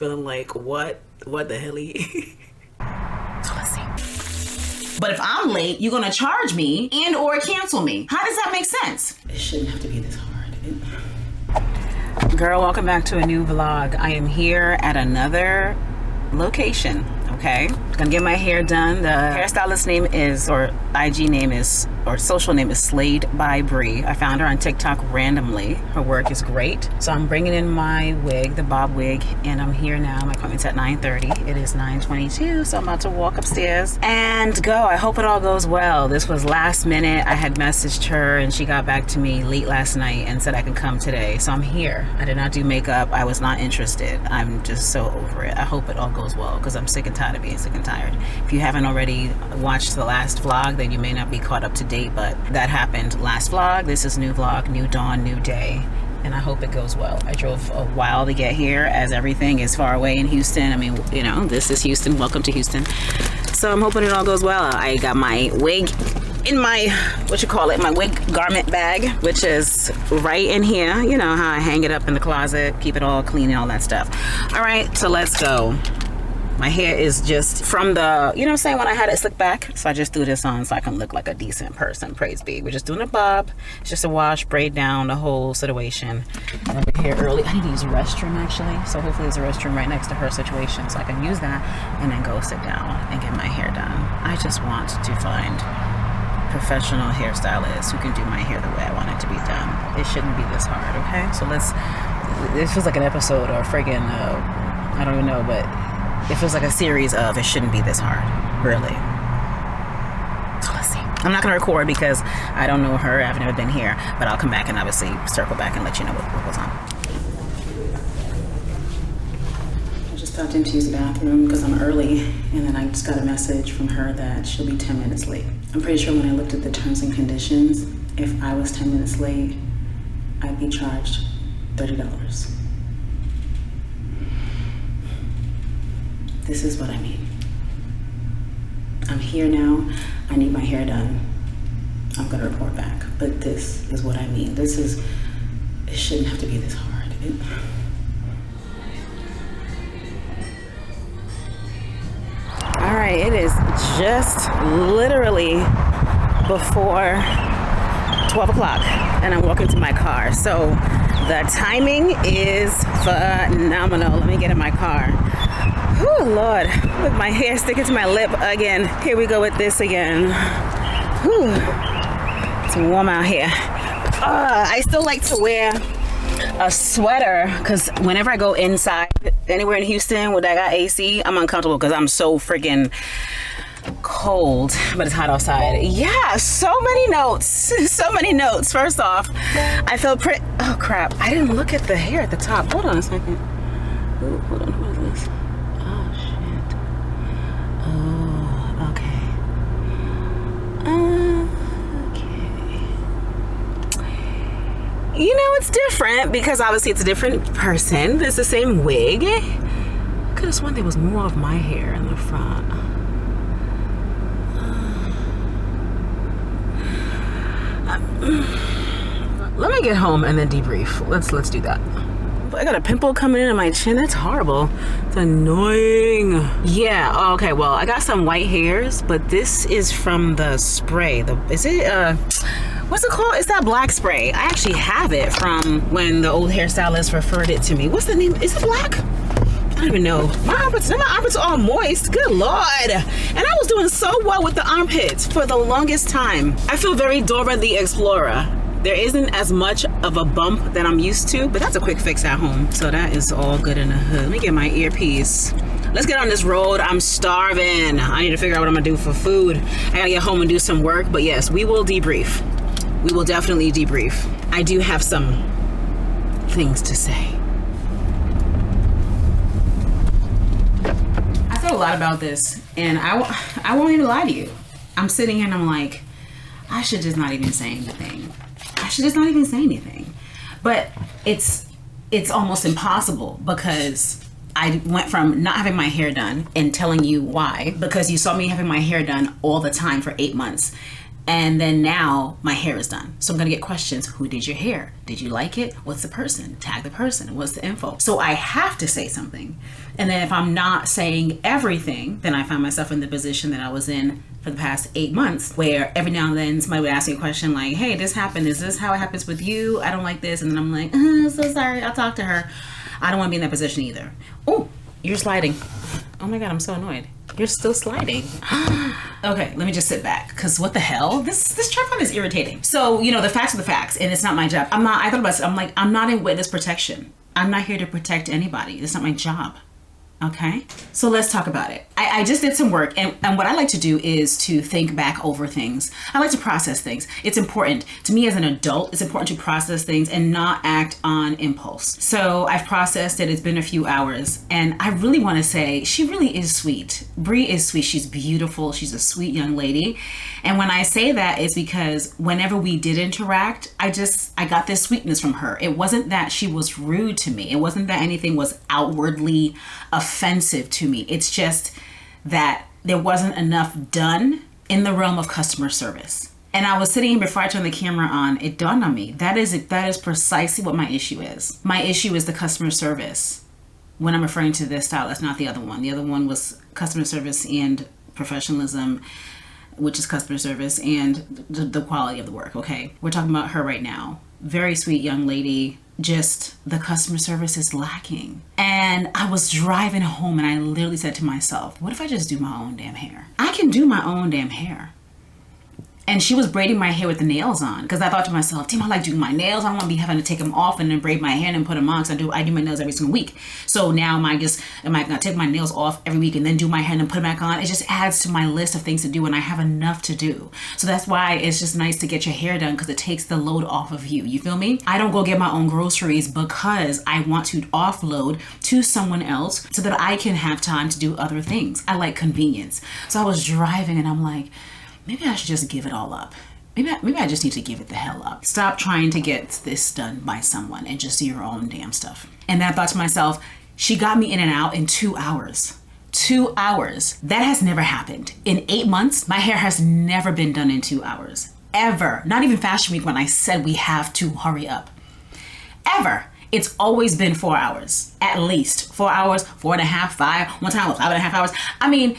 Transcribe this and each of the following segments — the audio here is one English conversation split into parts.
feeling like, what the hell? So let's see. But if I'm late, you're gonna charge me and or cancel me. How does that make sense? It shouldn't have to be this hard. Girl, welcome back to a new vlog. I am here at another location, okay? Gonna get my hair done. The hairstylist name is, or IG name is, or social name is Slayed by Bree. I found her on TikTok randomly. Her work is great. So I'm bringing in my wig, the bob wig, and I'm here now. My appointment's at 9:30. It is 9:22, so I'm about to walk upstairs and go. I hope it all goes well. This was last minute. I had messaged her and she got back to me late last night and said I can come today. So I'm here. I did not do makeup. I was not interested. I'm just so over it. I hope it all goes well because I'm sick and tired of being sick and tired. If you haven't already watched the last vlog, then you may not be caught up to date, but that happened last vlog. This is new vlog, new dawn, new day, and I hope it goes well. I drove a while to get here as everything is far away in Houston. I mean, you know, this is Houston. Welcome to Houston. So I'm hoping it all goes well. I got my wig in my, what you call it, my wig garment bag, which is right in here. You know how I hang it up in the closet, keep it all clean and all that stuff. All right, so let's go. My hair is just from the, you know what I'm saying, when I had it slicked back. So I just threw this on so I can look like a decent person, praise be. We're just doing a bob. It's just a wash, braid down, the whole situation. And we're here early. I need to use a restroom actually. So hopefully there's a restroom right next to her situation so I can use that and then go sit down and get my hair done. I just want to find professional hairstylists who can do my hair the way I want it to be done. It shouldn't be this hard, okay? So let's, this feels like an episode or friggin', I don't even know, but it feels like a series of it shouldn't be this hard, really. So let's see. I'm not gonna record because I don't know her, I've never been here, but I'll come back and obviously circle back and let you know what goes on. I just stopped in to use the bathroom because I'm early, and then I just got a message from her that she'll be 10 minutes late. I'm pretty sure when I looked at the terms and conditions, if I was 10 minutes late, I'd be charged $30. This is what I mean. I'm here now. I need my hair done. I'm gonna report back. But this is what I mean. This is, it shouldn't have to be this hard. All right, it is just literally before 12 o'clock and I'm walking to my car. So the timing is phenomenal. Let me get in my car. Oh Lord, look, my hair sticking to my lip again. Here we go with this again. Whew. It's warm out here. I still like to wear a sweater because whenever I go inside, anywhere in Houston where I got AC, I'm uncomfortable because I'm so freaking cold, but it's hot outside. Yeah, so many notes. So many notes. First off, I feel pretty, oh crap. I didn't look at the hair at the top. Hold on a second. Ooh, hold on, what is this? You know, it's different because obviously it's a different person. It's the same wig. I could have sworn there was more of my hair in the front. Let me get home and then debrief. Let's do that. I got a pimple coming in my chin. That's horrible. It's annoying. Yeah, okay, well, I got some white hairs, but this is from the spray. Is it, what's it called? It's that black spray. I actually have it from when the old hairstylist referred it to me. What's the name? Is it black? I don't even know. My armpits are all moist. Good Lord. And I was doing so well with the armpits for the longest time. I feel very Dora the Explorer. There isn't as much of a bump that I'm used to, but that's a quick fix at home. So that is all good in the hood. Let me get my earpiece. Let's get on this road. I'm starving. I need to figure out what I'm gonna do for food. I gotta get home and do some work, but yes, we will debrief. We will definitely debrief. I do have some things to say. I thought a lot about this, and I won't even lie to you. I'm sitting here and I'm like, I should just not even say anything. I should just not even say anything. But it's almost impossible because I went from not having my hair done and telling you why, because you saw me having my hair done all the time for 8 months. And then now my hair is done. So I'm gonna get questions. Who did your hair? Did you like it? What's the person? Tag the person. What's the info? So I have to say something. And then if I'm not saying everything, then I find myself in the position that I was in for the past 8 months, where every now and then somebody would ask me a question like, hey, this happened. Is this how it happens with you? I don't like this. And then I'm like, so sorry, I'll talk to her. I don't wanna be in that position either. Oh, you're sliding. Oh my God, I'm so annoyed. You're still sliding. Okay, let me just sit back, because what the hell? This tripod is irritating. So, you know, the facts are the facts, and it's not my job. I thought about it, I'm like, I'm not in witness protection. I'm not here to protect anybody. It's not my job. Okay, so let's talk about it. I just did some work, and what I like to do is to think back over things. I like to process things. It's important to me as an adult. It's important to process things and not act on impulse. So I've processed it. It's been a few hours, and I really want to say she really is sweet. Bree is sweet. She's beautiful. She's a sweet young lady. And when I say that, it's because whenever we did interact, I got this sweetness from her. It wasn't that she was rude to me. It wasn't that anything was outwardly offensive to me. It's just that there wasn't enough done in the realm of customer service. And I was sitting here before I turned the camera on, it dawned on me. That is precisely what my issue is. My issue is the customer service when I'm referring to this stylist, not the other one. The other one was customer service and professionalism, which is customer service and the quality of the work, okay? We're talking about her right now. Very sweet young lady, just the customer service is lacking. And I was driving home and I literally said to myself, what if I just do my own damn hair? I can do my own damn hair. And she was braiding my hair with the nails on, because I thought to myself, damn, I like doing my nails. I don't want to be having to take them off and then braid my hair and then put them on, because I do my nails every single week. So now am I gonna take my nails off every week and then do my hair and then put it back on? It just adds to my list of things to do, and I have enough to do. So that's why it's just nice to get your hair done, because it takes the load off of you. You feel me? I don't go get my own groceries because I want to offload to someone else so that I can have time to do other things. I like convenience. So I was driving and I'm like, maybe I should just give it all up. Maybe I just need to give it the hell up. Stop trying to get this done by someone and just do your own damn stuff. And then I thought to myself, she got me in and out in 2 hours. 2 hours. That has never happened. In 8 months, my hair has never been done in 2 hours. Ever. Not even Fashion Week when I said we have to hurry up. Ever. It's always been 4 hours. At least 4 hours, 4.5, 5. One time it was 5.5 hours. I mean,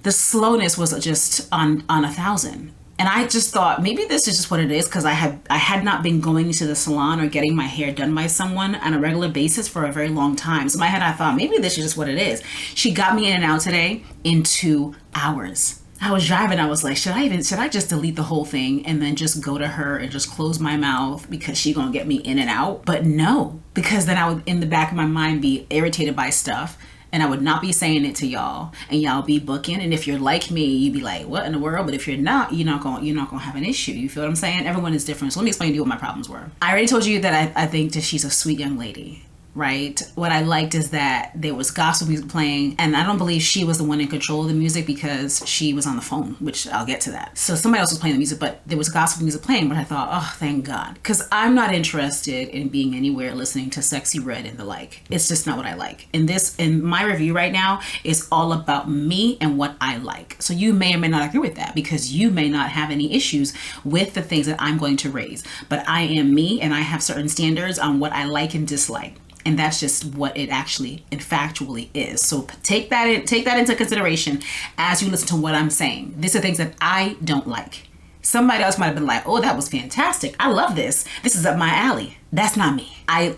the slowness was just on 1,000. And I just thought maybe this is just what it is, because I had not been going to the salon or getting my hair done by someone on a regular basis for a very long time. So in my head I thought maybe this is just what it is. She got me in and out today in 2 hours. I was driving, I was like, should I just delete the whole thing and then just go to her and just close my mouth because she gonna get me in and out? But no, because then I would in the back of my mind be irritated by stuff. And I would not be saying it to y'all, and y'all be booking. And if you're like me, you'd be like, what in the world? But if you're not, you're not gonna have an issue. You feel what I'm saying? Everyone is different. So let me explain to you what my problems were. I already told you that I think that she's a sweet young lady, right? What I liked is that there was gospel music playing, and I don't believe she was the one in control of the music because she was on the phone, which I'll get to that. So somebody else was playing the music, but there was gospel music playing, but I thought, oh, thank God. Because I'm not interested in being anywhere listening to Sexy Red and the like. It's just not what I like. In my review right now is all about me and what I like. So you may or may not agree with that, because you may not have any issues with the things that I'm going to raise. But I am me, and I have certain standards on what I like and dislike. And that's just what it actually and factually is. So take that into consideration as you listen to what I'm saying. These are things that I don't like. Somebody else might have been like, oh, that was fantastic. I love this. This is up my alley. That's not me. I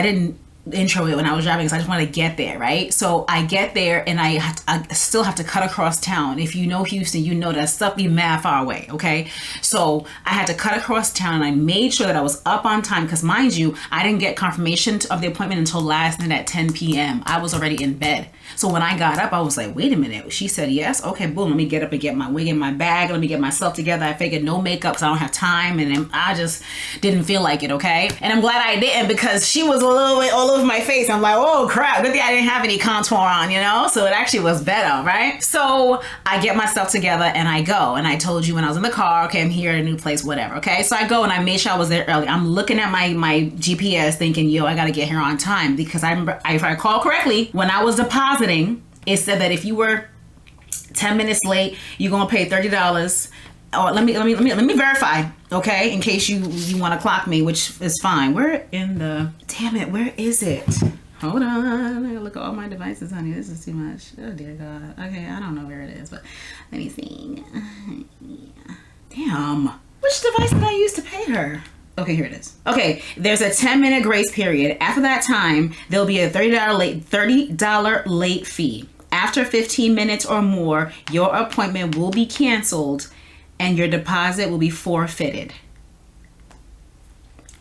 didn't intro it when I was driving, because I just want to get there, right? So I get there and I still have to cut across town. If you know Houston, you know that stuff be mad far away, okay? So I had to cut across town, and I made sure that I was up on time, because mind you, I didn't get confirmation of the appointment until last night at 10 p.m. I was already in bed. So when I got up, I was like, wait a minute. She said yes. Okay, boom. Let me get up and get my wig in my bag. Let me get myself together. I figured no makeup because I don't have time. And I just didn't feel like it, okay? And I'm glad I didn't, because she was a little bit all over my face. I'm like, oh crap. Good thing I didn't have any contour on, you know? So it actually was better, right? So I get myself together and I go. And I told you when I was in the car, okay, I'm here at a new place, whatever, okay? So I go and I made sure I was there early. I'm looking at my GPS thinking, yo, I got to get here on time, because I remember, if I recall correctly, when I was depositing, it said that if you were 10 minutes late, you're gonna pay $30. Oh, let me verify, okay? In case you want to clock me, which is fine. Where in the, damn it, where is it? Hold on, I gotta look at all my devices, honey. This is too much. Oh dear God. Okay, I don't know where it is, but let me see. Damn. Which device did I use to pay her? Okay, here it is. Okay, there's a 10-minute grace period. After that time, there'll be a $30 late fee. After 15 minutes or more, your appointment will be canceled and your deposit will be forfeited.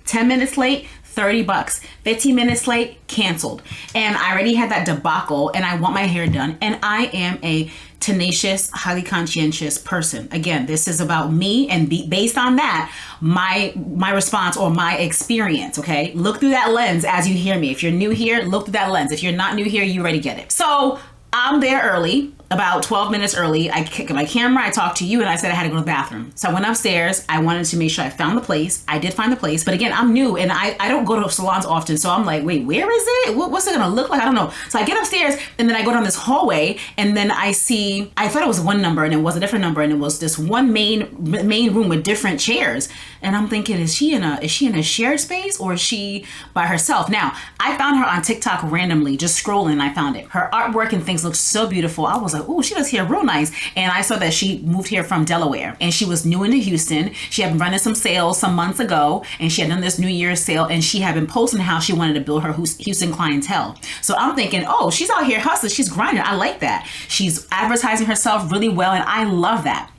10 minutes late, $30. 15 minutes late, canceled. And I already had that debacle and I want my hair done. And I am a tenacious, highly conscientious person. Again, this is about me, and based on that, my response or my experience, okay? Look through that lens as you hear me. If you're new here, look through that lens. If you're not new here, you already get it. So I'm there early, about 12 minutes early. I kicked my camera, I talked to you, and I said I had to go to the bathroom. So I went upstairs. I wanted to make sure I found the place. I did find the place, but again, I'm new and I don't go to salons often. So I'm like, wait, where is it? What's it gonna look like? I don't know. So I get upstairs and then I go down this hallway and then I see, I thought it was one number and it was a different number and it was this one main room with different chairs. And I'm thinking, is she in a shared space or is she by herself? Now, I found her on TikTok randomly, just scrolling, I found it. Her artwork and things look so beautiful. I was like, oh, she does hair real nice. And I saw that she moved here from Delaware and she was new into Houston. She had been running some sales some months ago and she had done this New Year's sale and she had been posting how she wanted to build her Houston clientele. So I'm thinking, oh, she's out here hustling. She's grinding. I like that. She's advertising herself really well and I love that.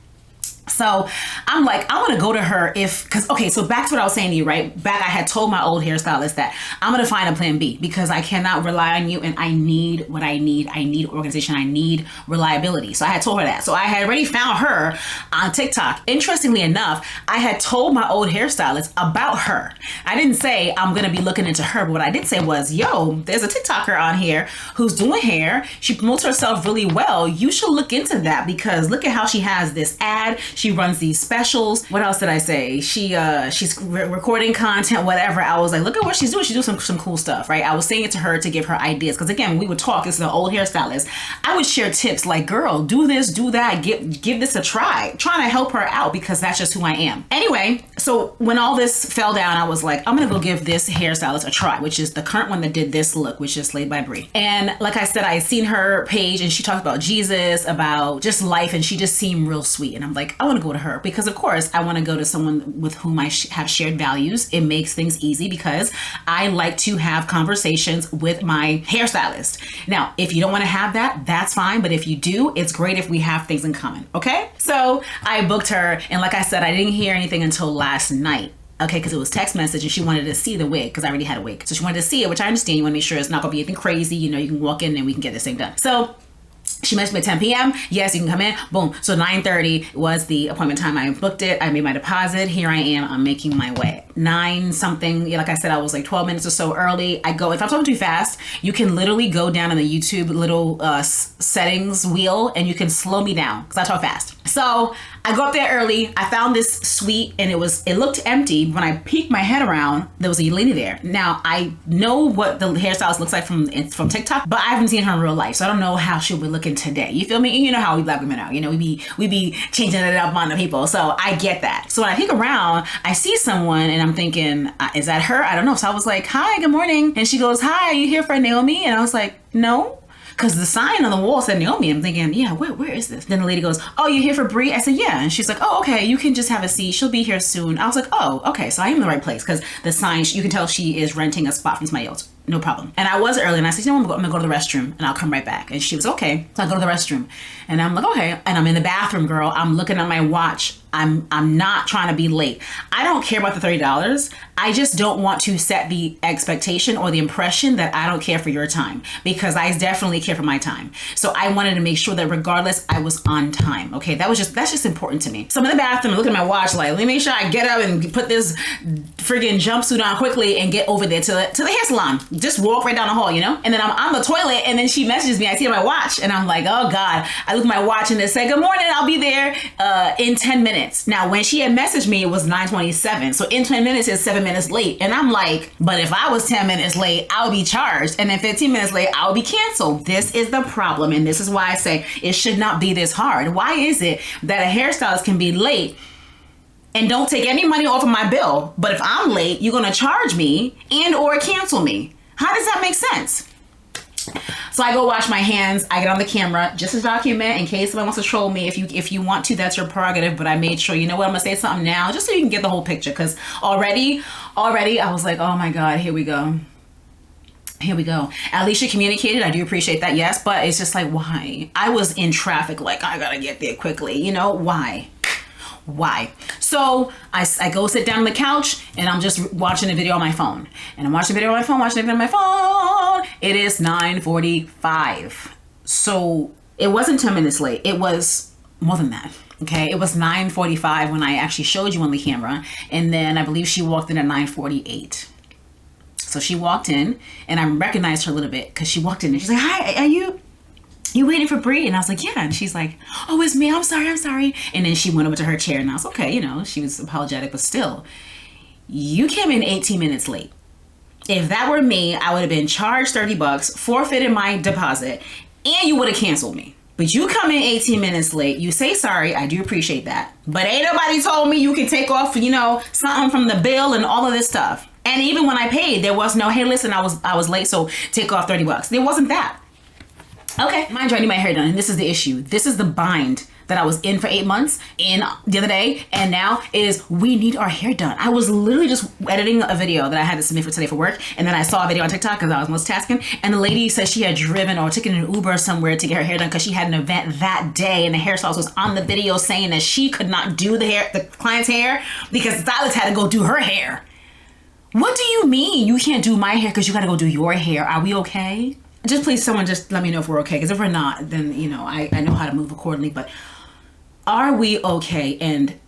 So I'm like, I want to go to her okay, so back to what I was saying to you, right? Back, I had told my old hairstylist that I'm going to find a plan B because I cannot rely on you and I need what I need. I need organization. I need reliability. So I had told her that. So I had already found her on TikTok. Interestingly enough, I had told my old hairstylist about her. I didn't say I'm going to be looking into her, but what I did say was, yo, there's a TikToker on here who's doing hair. She promotes herself really well. You should look into that because look at how she has this ad. She runs these specials. What else did I say? She's recording content, whatever. I was like, look at what she's doing. She's doing some cool stuff, right? I was saying it to her to give her ideas. Because again, when we would talk, this is an old hairstylist. I would share tips like, girl, do this, do that, give this a try. Trying to help her out because that's just who I am. Anyway, so when all this fell down, I was like, I'm gonna go give this hairstylist a try, which is the current one that did this look, which is Slayed by Bree. And like I said, I seen her page and she talked about Jesus, about just life, and she just seemed real sweet. And I'm like, I want to go to her because of course I want to go to someone with whom I have shared values. It makes things easy because I like to have conversations with my hairstylist. Now, if you don't want to have that, that's fine. But if you do, it's great if we have things in common. Okay. So I booked her. And like I said, I didn't hear anything until last night. Okay, because it was text message and she wanted to see the wig because I already had a wig. So she wanted to see it, which I understand. You want to make sure it's not going to be anything crazy. You know, you can walk in and we can get this thing done. So she messaged me at 10 p.m. Yes, you can come in. Boom. So 9:30 was the appointment time. I booked it. I made my deposit. Here I am. I'm making my way. 9 something. Like I said, I was like 12 minutes or so early. I go, if I'm talking too fast, you can literally go down in the YouTube little settings wheel and you can slow me down because I talk fast. So I go up there early. I found this suite and it looked empty. When I peeked my head around, there was a lady there. Now I know what the hairstylist looks like from TikTok, but I haven't seen her in real life. So I don't know how she would looking today. You feel me? And you know how we black women are. You know, we be changing it up on the people. So I get that. So when I peek around, I see someone and I'm thinking, is that her? I don't know. So I was like, hi, good morning. And she goes, hi, are you here for Naomi? And I was like, no. Because the sign on the wall said Naomi. I'm thinking, yeah, where is this? Then the lady goes, oh, you here for Bree? I said, yeah. And she's like, oh, okay, you can just have a seat. She'll be here soon. I was like, oh, okay, so I am in the right place. Because the sign, you can tell she is renting a spot from somebody else. No problem. And I was early and I said, you know, I'm gonna go to the restroom and I'll come right back. And she was okay. So I go to the restroom and I'm like, okay. And I'm in the bathroom, girl. I'm looking at my watch. I'm not trying to be late. I don't care about the $30. I just don't want to set the expectation or the impression that I don't care for your time because I definitely care for my time. So I wanted to make sure that regardless, I was on time. Okay. That's just important to me. So I'm in the bathroom and looking at my watch, like, let me make sure I get up and put this friggin' jumpsuit on quickly and get over there to the hair salon. just walk right down the hall, you know? And then I'm on the toilet, and then she messages me. I see my watch, and I'm like, oh God. I look at my watch, and it said, good morning, I'll be there in 10 minutes. Now, when she had messaged me, it was 9:27. So in 10 minutes is 7 minutes late. And I'm like, but if I was 10 minutes late, I would be charged. And then 15 minutes late, I would be canceled. This is the problem. And this is why I say it should not be this hard. Why is it that a hairstylist can be late and don't take any money off of my bill, but if I'm late, you're gonna charge me and or cancel me? How does that make sense? So I go wash my hands. I get on the camera just to document in case somebody wants to troll me. If you want to, that's your prerogative. But I made sure, you know what, I'm gonna say something now just so you can get the whole picture. Because already I was like, oh my God, here we go. Here we go. At least you communicated. I do appreciate that. Yes, but it's just like, why? I was in traffic. Like, I gotta get there quickly. You know, why? So I go sit down on the couch and I'm just watching a video on my phone. And I'm watching a video on my phone, It is 9:45. So it wasn't 10 minutes late. It was more than that. Okay. It was 9:45 when I actually showed you on the camera. And then I believe she walked in at 9:48. So she walked in and I recognized her a little bit because she walked in and she's like, hi, are you waiting for Bree? And I was like, yeah. And she's like, oh, it's me. I'm sorry. And then she went over to her chair and I was okay. You know, she was apologetic, but still, you came in 18 minutes late. If that were me, I would have been charged $30, forfeited my deposit, and you would have canceled me. But you come in 18 minutes late, you say sorry, I do appreciate that. But ain't nobody told me you can take off, you know, something from the bill and all of this stuff. And even when I paid, there was no, hey, listen, I was late, so take off $30. There wasn't that. Okay, mind you, I need my hair done, and this is the issue. This is the bind that I was in for 8 months in the other day, and now is we need our hair done. I was literally just editing a video that I had to submit for today for work, and then I saw a video on TikTok because I was multitasking, and the lady said she had driven or taken an Uber somewhere to get her hair done because she had an event that day, and the hairstylist was on the video saying that she could not do the client's hair because the stylist had to go do her hair. What do you mean you can't do my hair because you got to go do your hair? Are we okay? Just please, someone just let me know if we're okay. Because if we're not, then, you know, I know how to move accordingly. But are we okay? And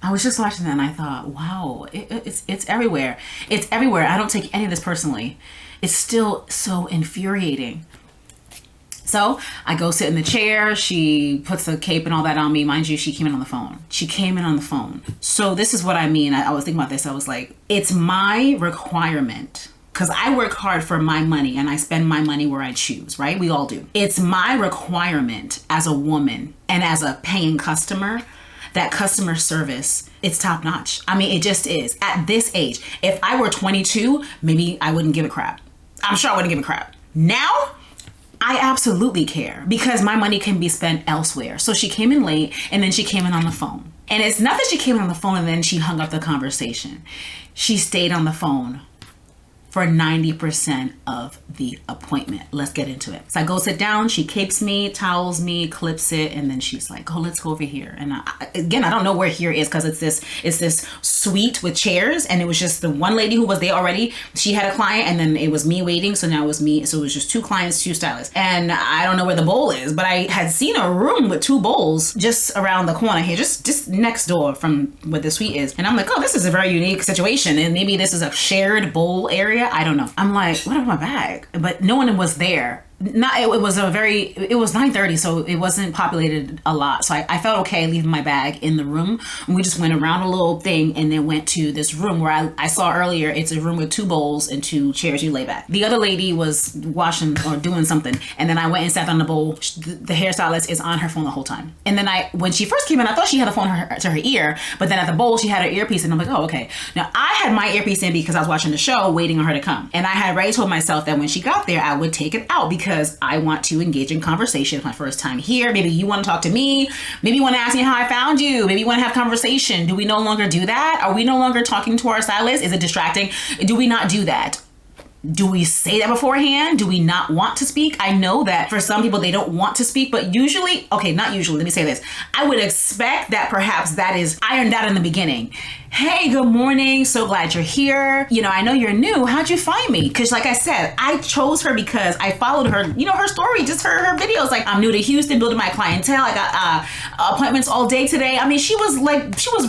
I was just watching that and I thought, wow, it's everywhere. It's everywhere. I don't take any of this personally. It's still so infuriating. So I go sit in the chair. She puts the cape and all that on me. Mind you, she came in on the phone. So this is what I mean. I was thinking about this. I was like, it's my requirement. Because I work hard for my money and I spend my money where I choose, right? We all do. It's my requirement as a woman and as a paying customer that customer service, it's top notch. I mean, it just is. At this age, if I were 22, maybe I wouldn't give a crap. I'm sure I wouldn't give a crap. Now, I absolutely care because my money can be spent elsewhere. So she came in late and then she came in on the phone. And it's not that she came in on the phone and then she hung up the conversation. She stayed on the phone for 90% of the appointment. Let's get into it. So I go sit down, she capes me, towels me, clips it, and then she's like, oh, let's go over here. And again, I don't know where here is because it's this suite with chairs, and it was just the one lady who was there already. She had a client, and then it was me waiting, so now it was me. So it was just 2 clients, 2 stylists. And I don't know where the bowl is, but I had seen a room with 2 bowls just around the corner here, just next door from where the suite is. And I'm like, oh, this is a very unique situation, and maybe this is a shared bowl area. I don't know. I'm like, what about my bag? But no one was there. It was 9:30, so it wasn't populated a lot. So I felt okay leaving my bag in the room. And we just went around a little thing and then went to this room where I saw earlier. It's a room with 2 bowls and 2 chairs you lay back. The other lady was washing or doing something. And then I went and sat on the bowl. The hairstylist is on her phone the whole time. And then when she first came in, I thought she had the phone to her ear. But then at the bowl, she had her earpiece. And I'm like, oh, okay. Now I had my earpiece in because I was watching the show waiting on her to come. And I had already told myself that when she got there, I would take it out because I want to engage in conversation. It's my first time here. Maybe you want to talk to me. Maybe you want to ask me how I found you. Maybe you want to have conversation. Do we no longer do that? Are we no longer talking to our stylist? Is it distracting? Do we not do that? Do we say that beforehand? Do we not want to speak? I know that for some people, they don't want to speak, but usually, okay, not usually, let me say this. I would expect that perhaps that is ironed out in the beginning. Hey, good morning. So glad you're here. You know, I know you're new. How'd you find me? Because like I said, I chose her because I followed her, you know, her story, just her videos. Like, I'm new to Houston, building my clientele. I got appointments all day today. I mean, she was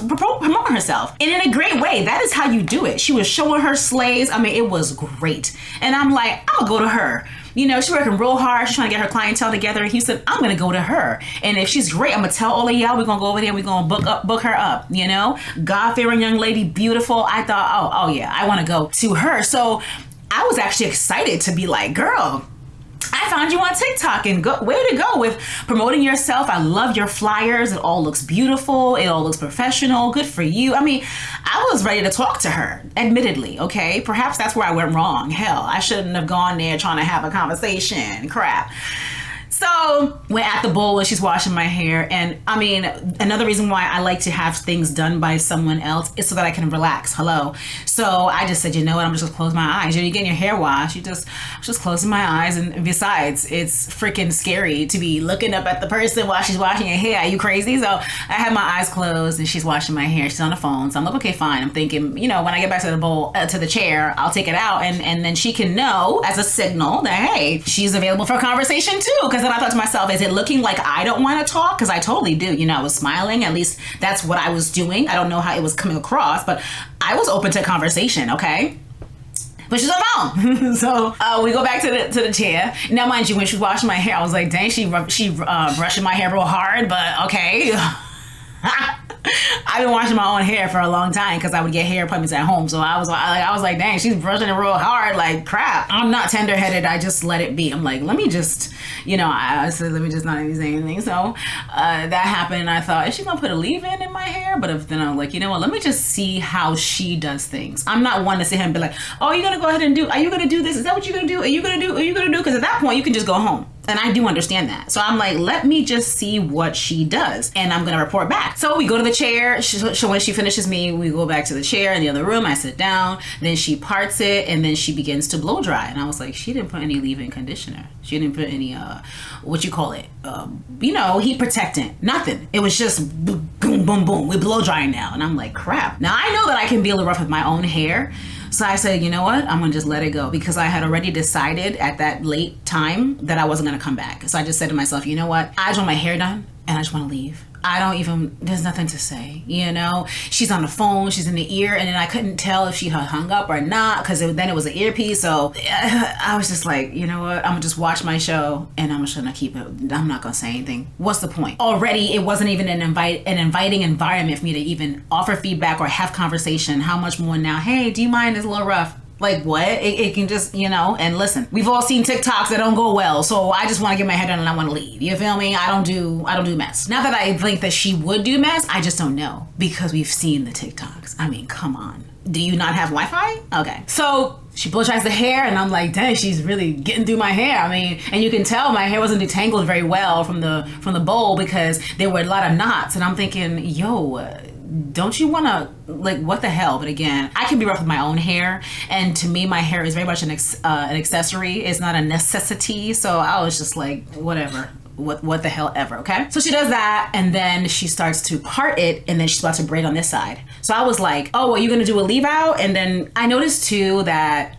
promoting herself. And in a great way. That is how you do it. She was showing her slays. I mean, it was great. And I'm like, I'll go to her. You know, she's working real hard. She's trying to get her clientele together in Houston. I'm going to go to her. And if she's great, I'm going to tell all of y'all, we're going to go over there. We're going to book her up, you know? God-fearing young lady, beautiful. I thought, oh yeah, I want to go to her. So I was actually excited to be like, girl, I found you on TikTok and way to go with promoting yourself. I love your flyers. It all looks beautiful. It all looks professional. Good for you. I mean, I was ready to talk to her, admittedly, okay? Perhaps that's where I went wrong. Hell, I shouldn't have gone there trying to have a conversation. Crap. So we're at the bowl and she's washing my hair. And I mean, another reason why I like to have things done by someone else is so that I can relax. Hello. So I just said, you know what? I'm just gonna close my eyes. You know, you're getting your hair washed. Just closing my eyes. And besides, it's freaking scary to be looking up at the person while she's washing your hair. Are you crazy? So I have my eyes closed and she's washing my hair. She's on the phone. So I'm like, okay, fine. I'm thinking, you know, when I get back to the bowl, to the chair, I'll take it out. And then she can know as a signal that, hey, she's available for a conversation too. Because then I thought to myself, is it looking like I don't want to talk? Because I totally do. You know, I was smiling. At least that's what I was doing. I don't know how it was coming across, but I was open to conversation, okay? But she's on the phone. So we go back to the chair. Now, mind you, when she was washing my hair, I was like, dang, she brushing my hair real hard, but okay. I've been washing my own hair for a long time because I would get hair appointments at home. So I was like, dang, she's brushing it real hard. Like, crap. I'm not tender-headed. I just let it be. I'm like, let me just, you know, I said, let me just not even say anything. So that happened. And I thought, is she going to put a leave-in in my hair? But then I was like, you know what? Let me just see how she does things. I'm not one to sit here and be like, oh, you're going to go ahead and are you going to do this? Is that what you're going to do? Are you going to do? Are you going to do? Because at that point, you can just go home. And I do understand that. So I'm like, let me just see what she does. And I'm going to report back. So we go to the chair. So when she finishes me, we go back to the chair in the other room. I sit down. Then she parts it. And then she begins to blow dry. And I was like, she didn't put any leave-in conditioner. She didn't put any, what you call it? You know, heat protectant. Nothing. It was just boom, boom, boom. We're blow drying now. And I'm like, crap. Now I know that I can be a little rough with my own hair. So I said, you know what? I'm gonna just let it go because I had already decided at that late time that I wasn't gonna come back. So I just said to myself, you know what? I just want my hair done and I just wanna leave. There's nothing to say, you know? She's on the phone, she's in the ear, and then I couldn't tell if she had hung up or not because then it was an earpiece. So I was just like, you know what? I'm gonna just watch my show and I'm just gonna keep it. I'm not gonna say anything. What's the point? Already, it wasn't even an inviting environment for me to even offer feedback or have conversation. How much more now? Hey, do you mind? It's a little rough. Like what? It can just, you know, and listen, we've all seen TikToks that don't go well. So I just want to get my head done and I want to leave. You feel me? I don't do mess. Not that I think that she would do mess. I just don't know because we've seen the TikToks. I mean, come on. Do you not have Wi-Fi? Okay. So she blow dries the hair and I'm like, dang, she's really getting through my hair. I mean, and you can tell my hair wasn't detangled very well from the bowl because there were a lot of knots. And I'm thinking, yo, don't you want to, like, what the hell? But again, I can be rough with my own hair. And to me, my hair is very much an accessory. It's not a necessity. So I was just like, whatever. What the hell ever, okay? So she does that, and then she starts to part it, and then she's about to braid on this side. So I was like, oh, are you gonna do a leave out? And then I noticed too that,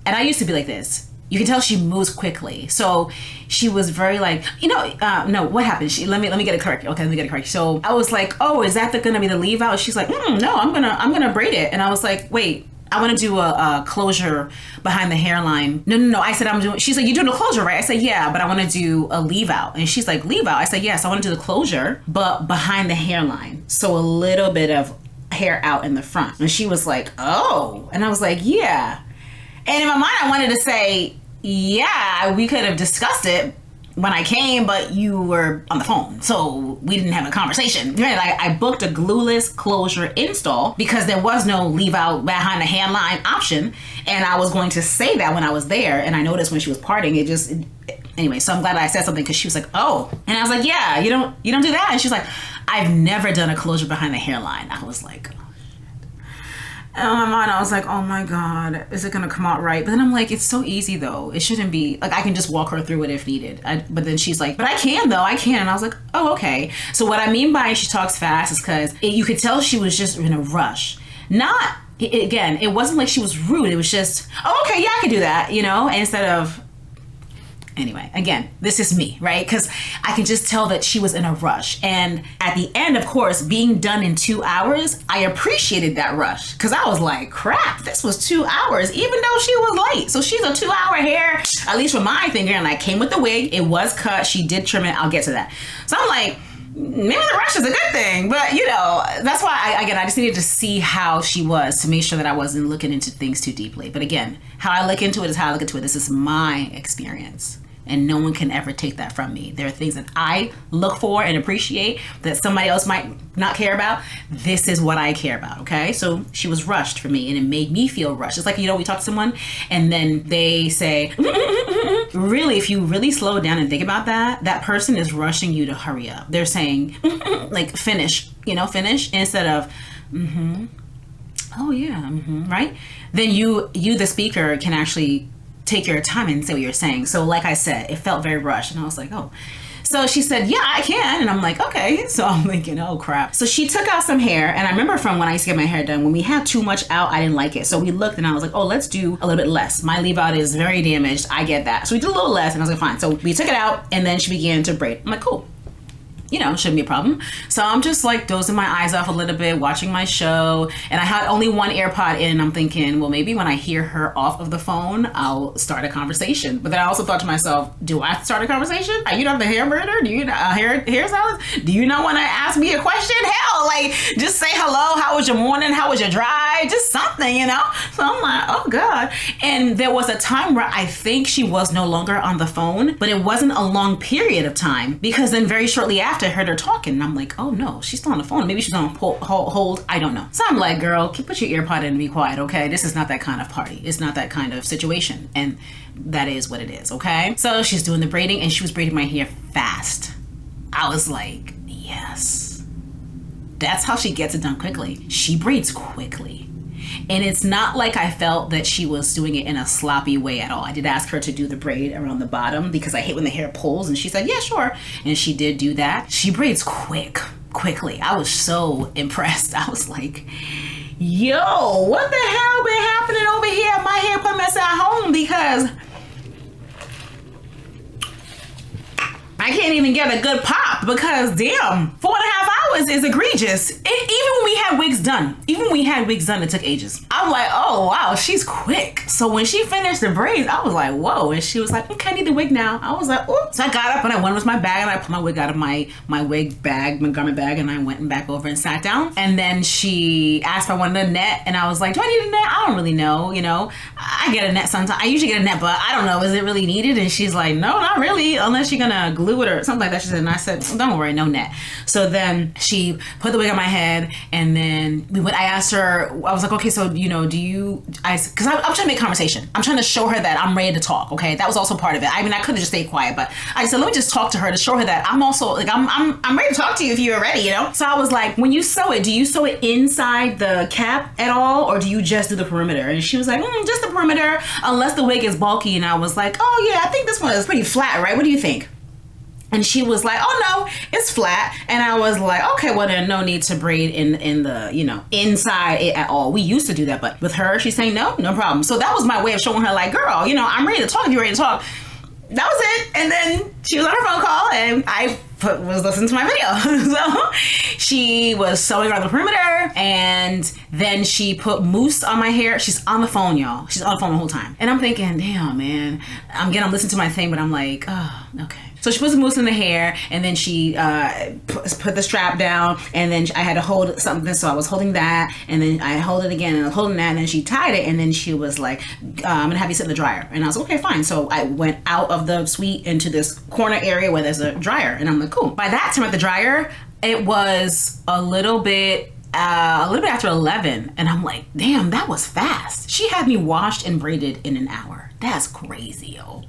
and I used to be like this, you can tell she moves quickly. So she was very like, you know, no, what happened? Let me get it correct. Okay, let me get it correct. So I was like, oh, is that gonna be the leave out? She's like, no, I'm gonna braid it. And I was like, wait, I want to do a closure behind the hairline. No. I said, she's like, you're doing a closure, right? I said, yeah, but I want to do a leave out. And she's like, leave out? I said, yes, I want to do the closure, but behind the hairline. So a little bit of hair out in the front. And she was like, oh. And I was like, yeah. And in my mind, I wanted to say, yeah, we could have discussed it when I came, but you were on the phone, so we didn't have a conversation. Right? Like, I booked a glueless closure install because there was no leave out behind the handline option, and I was going to say that when I was there, and I noticed when she was parting, anyway, so I'm glad I said something because she was like, oh. And I was like, yeah, you don't do that? And she's like, I've never done a closure behind the hairline. I was like, and in my mind, I was like, oh my God, is it gonna come out right? But then I'm like, it's so easy though. It shouldn't be, like, I can just walk her through it if needed. But then she's like, but I can though, I can. And I was like, oh, okay. So what I mean by she talks fast is because you could tell she was just in a rush. not, again, it wasn't like she was rude. It was just, oh, okay, yeah, I can do that, you know, instead of, anyway, again, this is me, right? Because I can just tell that she was in a rush. And at the end, of course, being done in 2 hours, I appreciated that rush because I was like, crap, this was 2 hours, even though she was late. So she's a 2-hour hair, at least for my finger. And I came with the wig. It was cut. She did trim it. I'll get to that. So I'm like, maybe the rush is a good thing, but you know, that's why I just needed to see how she was to make sure that I wasn't looking into things too deeply. But again, how I look into it is how I look into it. This is my experience. And no one can ever take that from me. There are things that I look for and appreciate that somebody else might not care about. This is what I care about, okay? So she was rushed for me and it made me feel rushed. It's like, you know, we talk to someone and then they say, really, if you really slow down and think about that, that person is rushing you to hurry up. They're saying, like, finish, you know, finish, instead of, oh yeah, right? Then you, the speaker, can actually take your time and say what you're saying. So like I said, it felt very rushed and I was like, oh. So she said, yeah, I can. And I'm like, okay. So I'm thinking, oh crap. So she took out some hair. And I remember from when I used to get my hair done, when we had too much out, I didn't like it. So we looked and I was like, oh, let's do a little bit less. My leave out is very damaged. I get that. So we did a little less and I was like, fine. So we took it out and then she began to braid. I'm like, cool. You know, shouldn't be a problem. So I'm just like dozing my eyes off a little bit, watching my show. And I had only one AirPod in. I'm thinking, well, maybe when I hear her off of the phone, I'll start a conversation. But then I also thought to myself, do I start a conversation? Are you not the hair braider? Do you not hairstylist? Do you not want to ask me a question? Hell, like just say hello. How was your morning? How was your drive? Just something, you know? So I'm like, oh God. And there was a time where I think she was no longer on the phone, but it wasn't a long period of time because then very shortly after, I heard her talking and I'm like, oh no, she's still on the phone. Maybe she's on hold. I don't know. So I'm like, girl, put your ear pod in and be quiet, okay? This is not that kind of party. It's not that kind of situation. And that is what it is, okay? So she's doing the braiding and she was braiding my hair fast. I was like, yes. That's how she gets it done quickly. She braids quickly. And it's not like I felt that she was doing it in a sloppy way at all. I did ask her to do the braid around the bottom because I hate when the hair pulls, and she said, yeah, sure. And she did do that. She braids quickly. I was so impressed. I was like, yo, what the hell been happening over here at my hair appointments at home? Because I can't even get a good pop because damn, 4.5 hours is egregious. Even when we had wigs done, it took ages. I'm like, oh wow, she's quick. So when she finished the braids, I was like, whoa. And she was like, okay, I need the wig now. I was like, oops. So I got up and I went with my bag and I pulled my wig out of my wig bag, my garment bag, and I went back over and sat down. And then she asked if I wanted a net and I was like, do I need a net? I don't really know, you know. I get a net sometimes. I usually get a net, but I don't know, is it really needed? And she's like, no, not really, unless you're gonna glue it or something like that. She said, and I said, don't worry, no net. So then she put the wig on my head and then I asked her, I was like, okay, so, you know, because I'm trying to make conversation. I'm trying to show her that I'm ready to talk, okay? That was also part of it. I mean, I could have just stayed quiet, but I said, let me just talk to her to show her that I'm also, like, I'm ready to talk to you if you're ready, you know? So I was like, when you sew it, do you sew it inside the cap at all, or do you just do the perimeter? And she was like, just the perimeter, unless the wig is bulky. And I was like, oh yeah, I think this one is pretty flat, right? What do you think? And she was like, oh no, it's flat. And I was like, okay, well then no need to braid in the, you know, inside it at all. We used to do that, but with her, she's saying no problem. So that was my way of showing her like, girl, you know, I'm ready to talk if you're ready to talk. That was it. And then she was on her phone call and I was listening to my video. So she was sewing around the perimeter and then she put mousse on my hair. She's on the phone, y'all. She's on the phone the whole time. And I'm thinking, damn, man. I'm listening to my thing, but I'm like, oh, okay. So she put some mousse in the hair and then she put the strap down and then I had to hold something. So I was holding that and then I hold it again and I was holding that and then she tied it and then she was like, I'm gonna have you sit in the dryer. And I was okay, fine. So I went out of the suite into this corner area where there's a dryer and I'm like, cool. By that time at the dryer, it was a little bit after 11 and I'm like, damn, that was fast. She had me washed and braided in an hour. That's crazy, yo.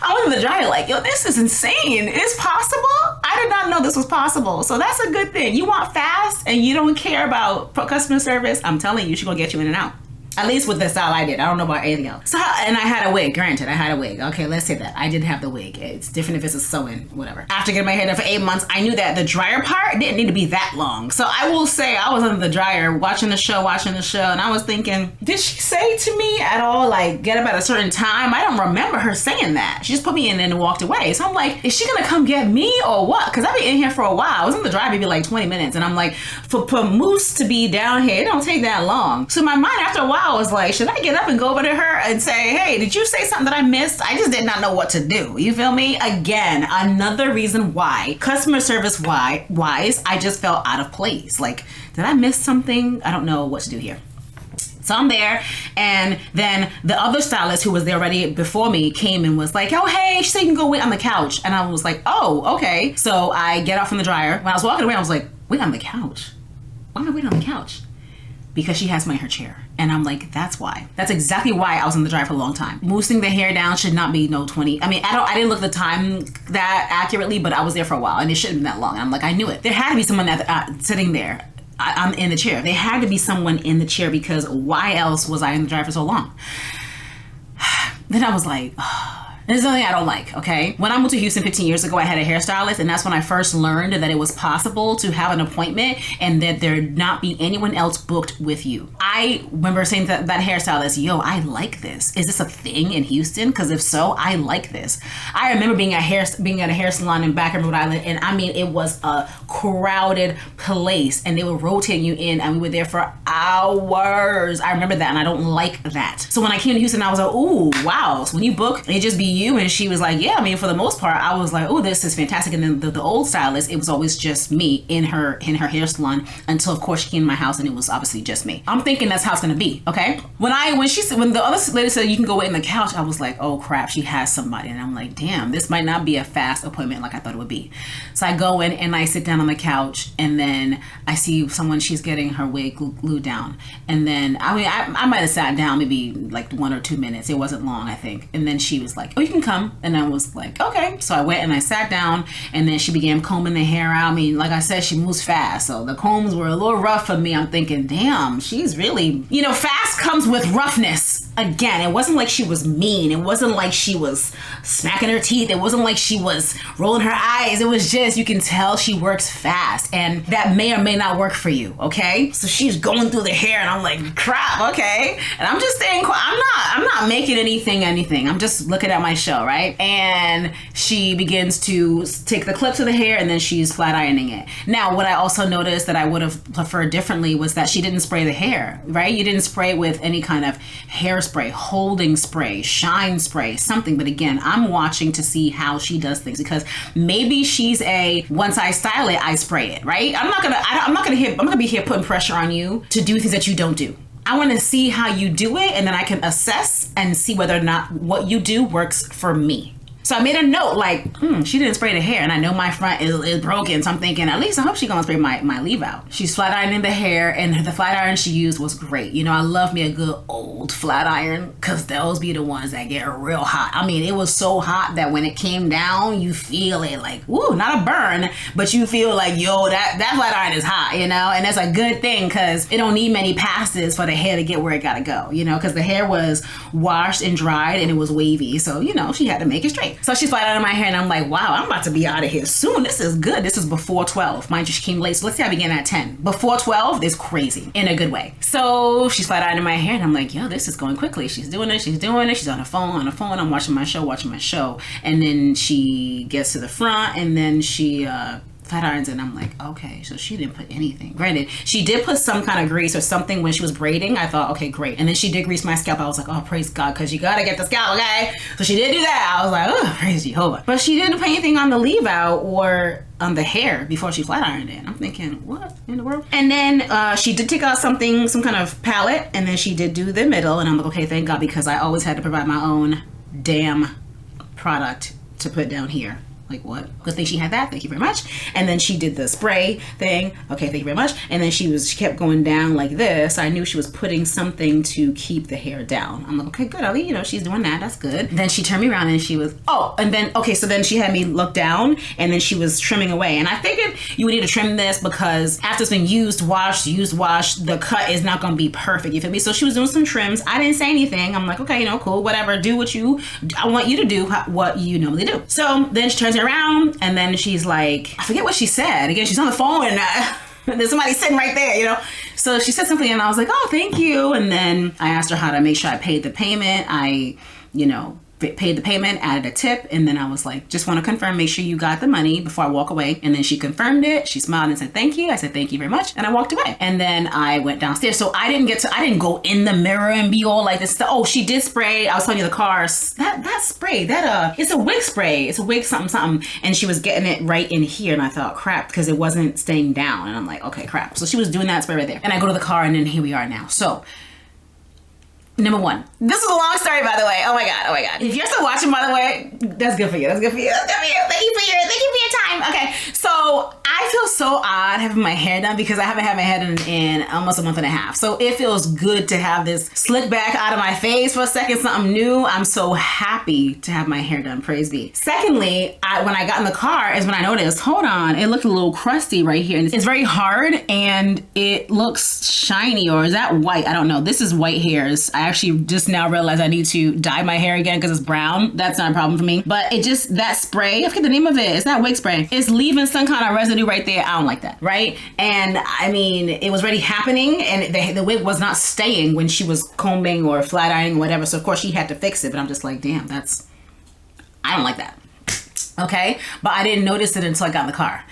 I went to the dryer like, yo, this is insane. It's possible? I did not know this was possible. So that's a good thing. You want fast and you don't care about customer service, I'm telling you, she's gonna get you in and out. At least with the style I did. I don't know about anything else. So, and I had a wig. Granted, I had a wig. Okay, let's say that. I did have the wig. It's different if it's a sew-in, whatever. After getting my hair done for 8 months, I knew that the dryer part didn't need to be that long. So I will say I was under the dryer watching the show, and I was thinking, did she say to me at all, like, get up at a certain time? I don't remember her saying that. She just put me in and walked away. So I'm like, is she gonna come get me or what? Because I've been in here for a while. I was in the dryer maybe like 20 minutes. And I'm like, for Moose to be down here, it don't take that long. So my mind after a while was like, should I get up and go over to her and say, hey, did you say something that I missed? I just did not know what to do. You feel me? Again, another reason why, customer service wise, I just felt out of place. Like, did I miss something? I don't know what to do here. So I'm there, and then the other stylist who was there already before me came and was like, oh, hey, she said you can go wait on the couch. And I was like, oh, okay. So I get off from the dryer. When I was walking away, I was like, wait on the couch? Why am I waiting on the couch? Because she has my hair chair. And I'm like, that's why. That's exactly why I was in the dryer for a long time. Moosing the hair down should not be no 20. I mean, I didn't look at the time that accurately, but I was there for a while, and it shouldn't have been that long. And I'm like, I knew it. There had to be someone that sitting there. I'm in the chair. There had to be someone in the chair, because why else was I in the dryer for so long? Then I was like, there's something I don't like, okay? When I moved to Houston 15 years ago, I had a hairstylist, and that's when I first learned that it was possible to have an appointment and that there not be anyone else booked with you. I remember saying to that hairstylist, yo, I like this. Is this a thing in Houston? Because if so, I like this. I remember being at a hair salon in Back in Rhode Island, and I mean, it was a crowded place, and they were rotating you in, and we were there for hours. I remember that, and I don't like that. So when I came to Houston, I was like, ooh, wow. So when you book, it just be you. And she was like, yeah, I mean, for the most part, I was like, oh, this is fantastic. And then the old stylist, it was always just me in her hair salon, until of course she came to my house, and it was obviously just me. I'm thinking that's how it's gonna be, okay? When the other lady said you can go wait on the couch, I was like, oh crap, she has somebody. And I'm like, damn, this might not be a fast appointment like I thought it would be. So I go in and I sit down on the couch, and then I see someone, she's getting her wig glued down. And then I might have sat down maybe like 1 or 2 minutes. It wasn't long, I think. And then she was like, oh, you can come. And I was like, okay. So I went and I sat down, and then she began combing the hair out. I mean, like I said, she moves fast, so the combs were a little rough for me. I'm thinking, damn, she's really, fast comes with roughness. Again, it wasn't like she was mean. It wasn't like she was smacking her teeth. It wasn't like she was rolling her eyes. It was just, you can tell she works fast, and that may or may not work for you, okay? So she's going through the hair, and I'm like, crap, okay? And I'm just staying quiet. I'm not making anything. I'm just looking at my show, right? And she begins to take the clips of the hair, and then she's flat ironing it. Now, what I also noticed that I would have preferred differently was that she didn't spray the hair, right? You didn't spray with any kind of hairspray, holding spray, shine spray, something. But again, I'm watching to see how she does things, because maybe she's once I style it, I spray it, right? I'm not gonna be here putting pressure on you to do things that you don't do. I want to see how you do it, and then I can assess and see whether or not what you do works for me. So I made a note like, she didn't spray the hair, and I know my front is broken. So I'm thinking, at least I hope she's gonna spray my leave out. She's flat ironing the hair, and the flat iron she used was great. I love me a good old flat iron, because those be the ones that get real hot. I mean, it was so hot that when it came down, you feel it like, woo, not a burn, but you feel like, yo, that flat iron is hot, and that's a good thing, because it don't need many passes for the hair to get where it gotta go, because the hair was washed and dried, and it was wavy. So, she had to make it straight. So she's flat ironing my hair, and I'm like, wow, I'm about to be out of here soon. This is good. This is before 12. Mind you, she came late. So let's say I began at 10. Before 12 is crazy in a good way. So she's flat ironing my hair, and I'm like, yo, this is going quickly. She's doing it. She's on her phone. I'm watching my show. And then she gets to the front, and then she flat irons, and I'm like, okay, so she didn't put anything. Granted, she did put some kind of grease or something when she was braiding. I thought, okay, great. And then she did grease my scalp. I was like, oh, praise God, because you gotta get the scalp, okay? So she did do that. I was like, oh, praise Jehovah. But she didn't put anything on the leave out or on the hair before she flat ironed it. I'm thinking, what in the world? And then she did take out some kind of palette, and then she did do the middle, and I'm like, okay, thank God, because I always had to provide my own damn product to put down here. Like, what? Good thing she had that. Thank you very much. And then she did the spray thing. Okay, thank you very much. And then she kept going down like this. I knew she was putting something to keep the hair down. I'm like, okay, good, Ellie. You know, she's doing that. That's good. Then she turned me around and she was, so then she had me look down and then she was trimming away. And I figured you would need to trim this because after it's been used, washed, the cut is not going to be perfect. You feel me? So she was doing some trims. I didn't say anything. I'm like, okay, you know, cool, whatever. Do what I want you to do what you normally do. So then she turns around and then she's like, I forget what she said. Again, she's on the phone and there's somebody sitting right there, you know? So she said something and I was like, oh, thank you. And then I asked her how to make sure I paid the payment. I, you know, paid the payment, added a tip, and then I was like, just want to confirm, make sure you got the money before I walk away. And then she confirmed it. She smiled and said, thank you. I said, thank you very much. And I walked away. And then I went downstairs. So I didn't go in the mirror and be all like this. Oh, she did spray. I was telling you the car, that spray, it's a wig spray. It's a wig something. And she was getting it right in here. And I thought, crap, because it wasn't staying down. And I'm like, okay, crap. So she was doing that spray right there. And I go to the car and then here we are now. So number one, this is a long story, by the way. Oh my God. If you're still watching, by the way, that's good for you. Thank you for your time. Okay. So I feel so odd having my hair done because I haven't had my hair done in almost a month and a half. So it feels good to have this slick back out of my face for a second, something new. I'm so happy to have my hair done. Praise be. Secondly, when I got in the car is when I noticed, hold on, it looked a little crusty right here. And it's very hard and it looks shiny, or is that white? I don't know. This is white hairs. I actually just now realized I need to dye my hair again because it's brown. That's not a problem for me. But it just, that spray, I forget the name of it. It's not wig spray. It's leaving some kind of residue right there. I don't like that, right? And I mean, it was already happening and the wig was not staying when she was combing or flat ironing or whatever. So of course she had to fix it, but I'm just like, damn, I don't like that. Okay, but I didn't notice it until I got in the car.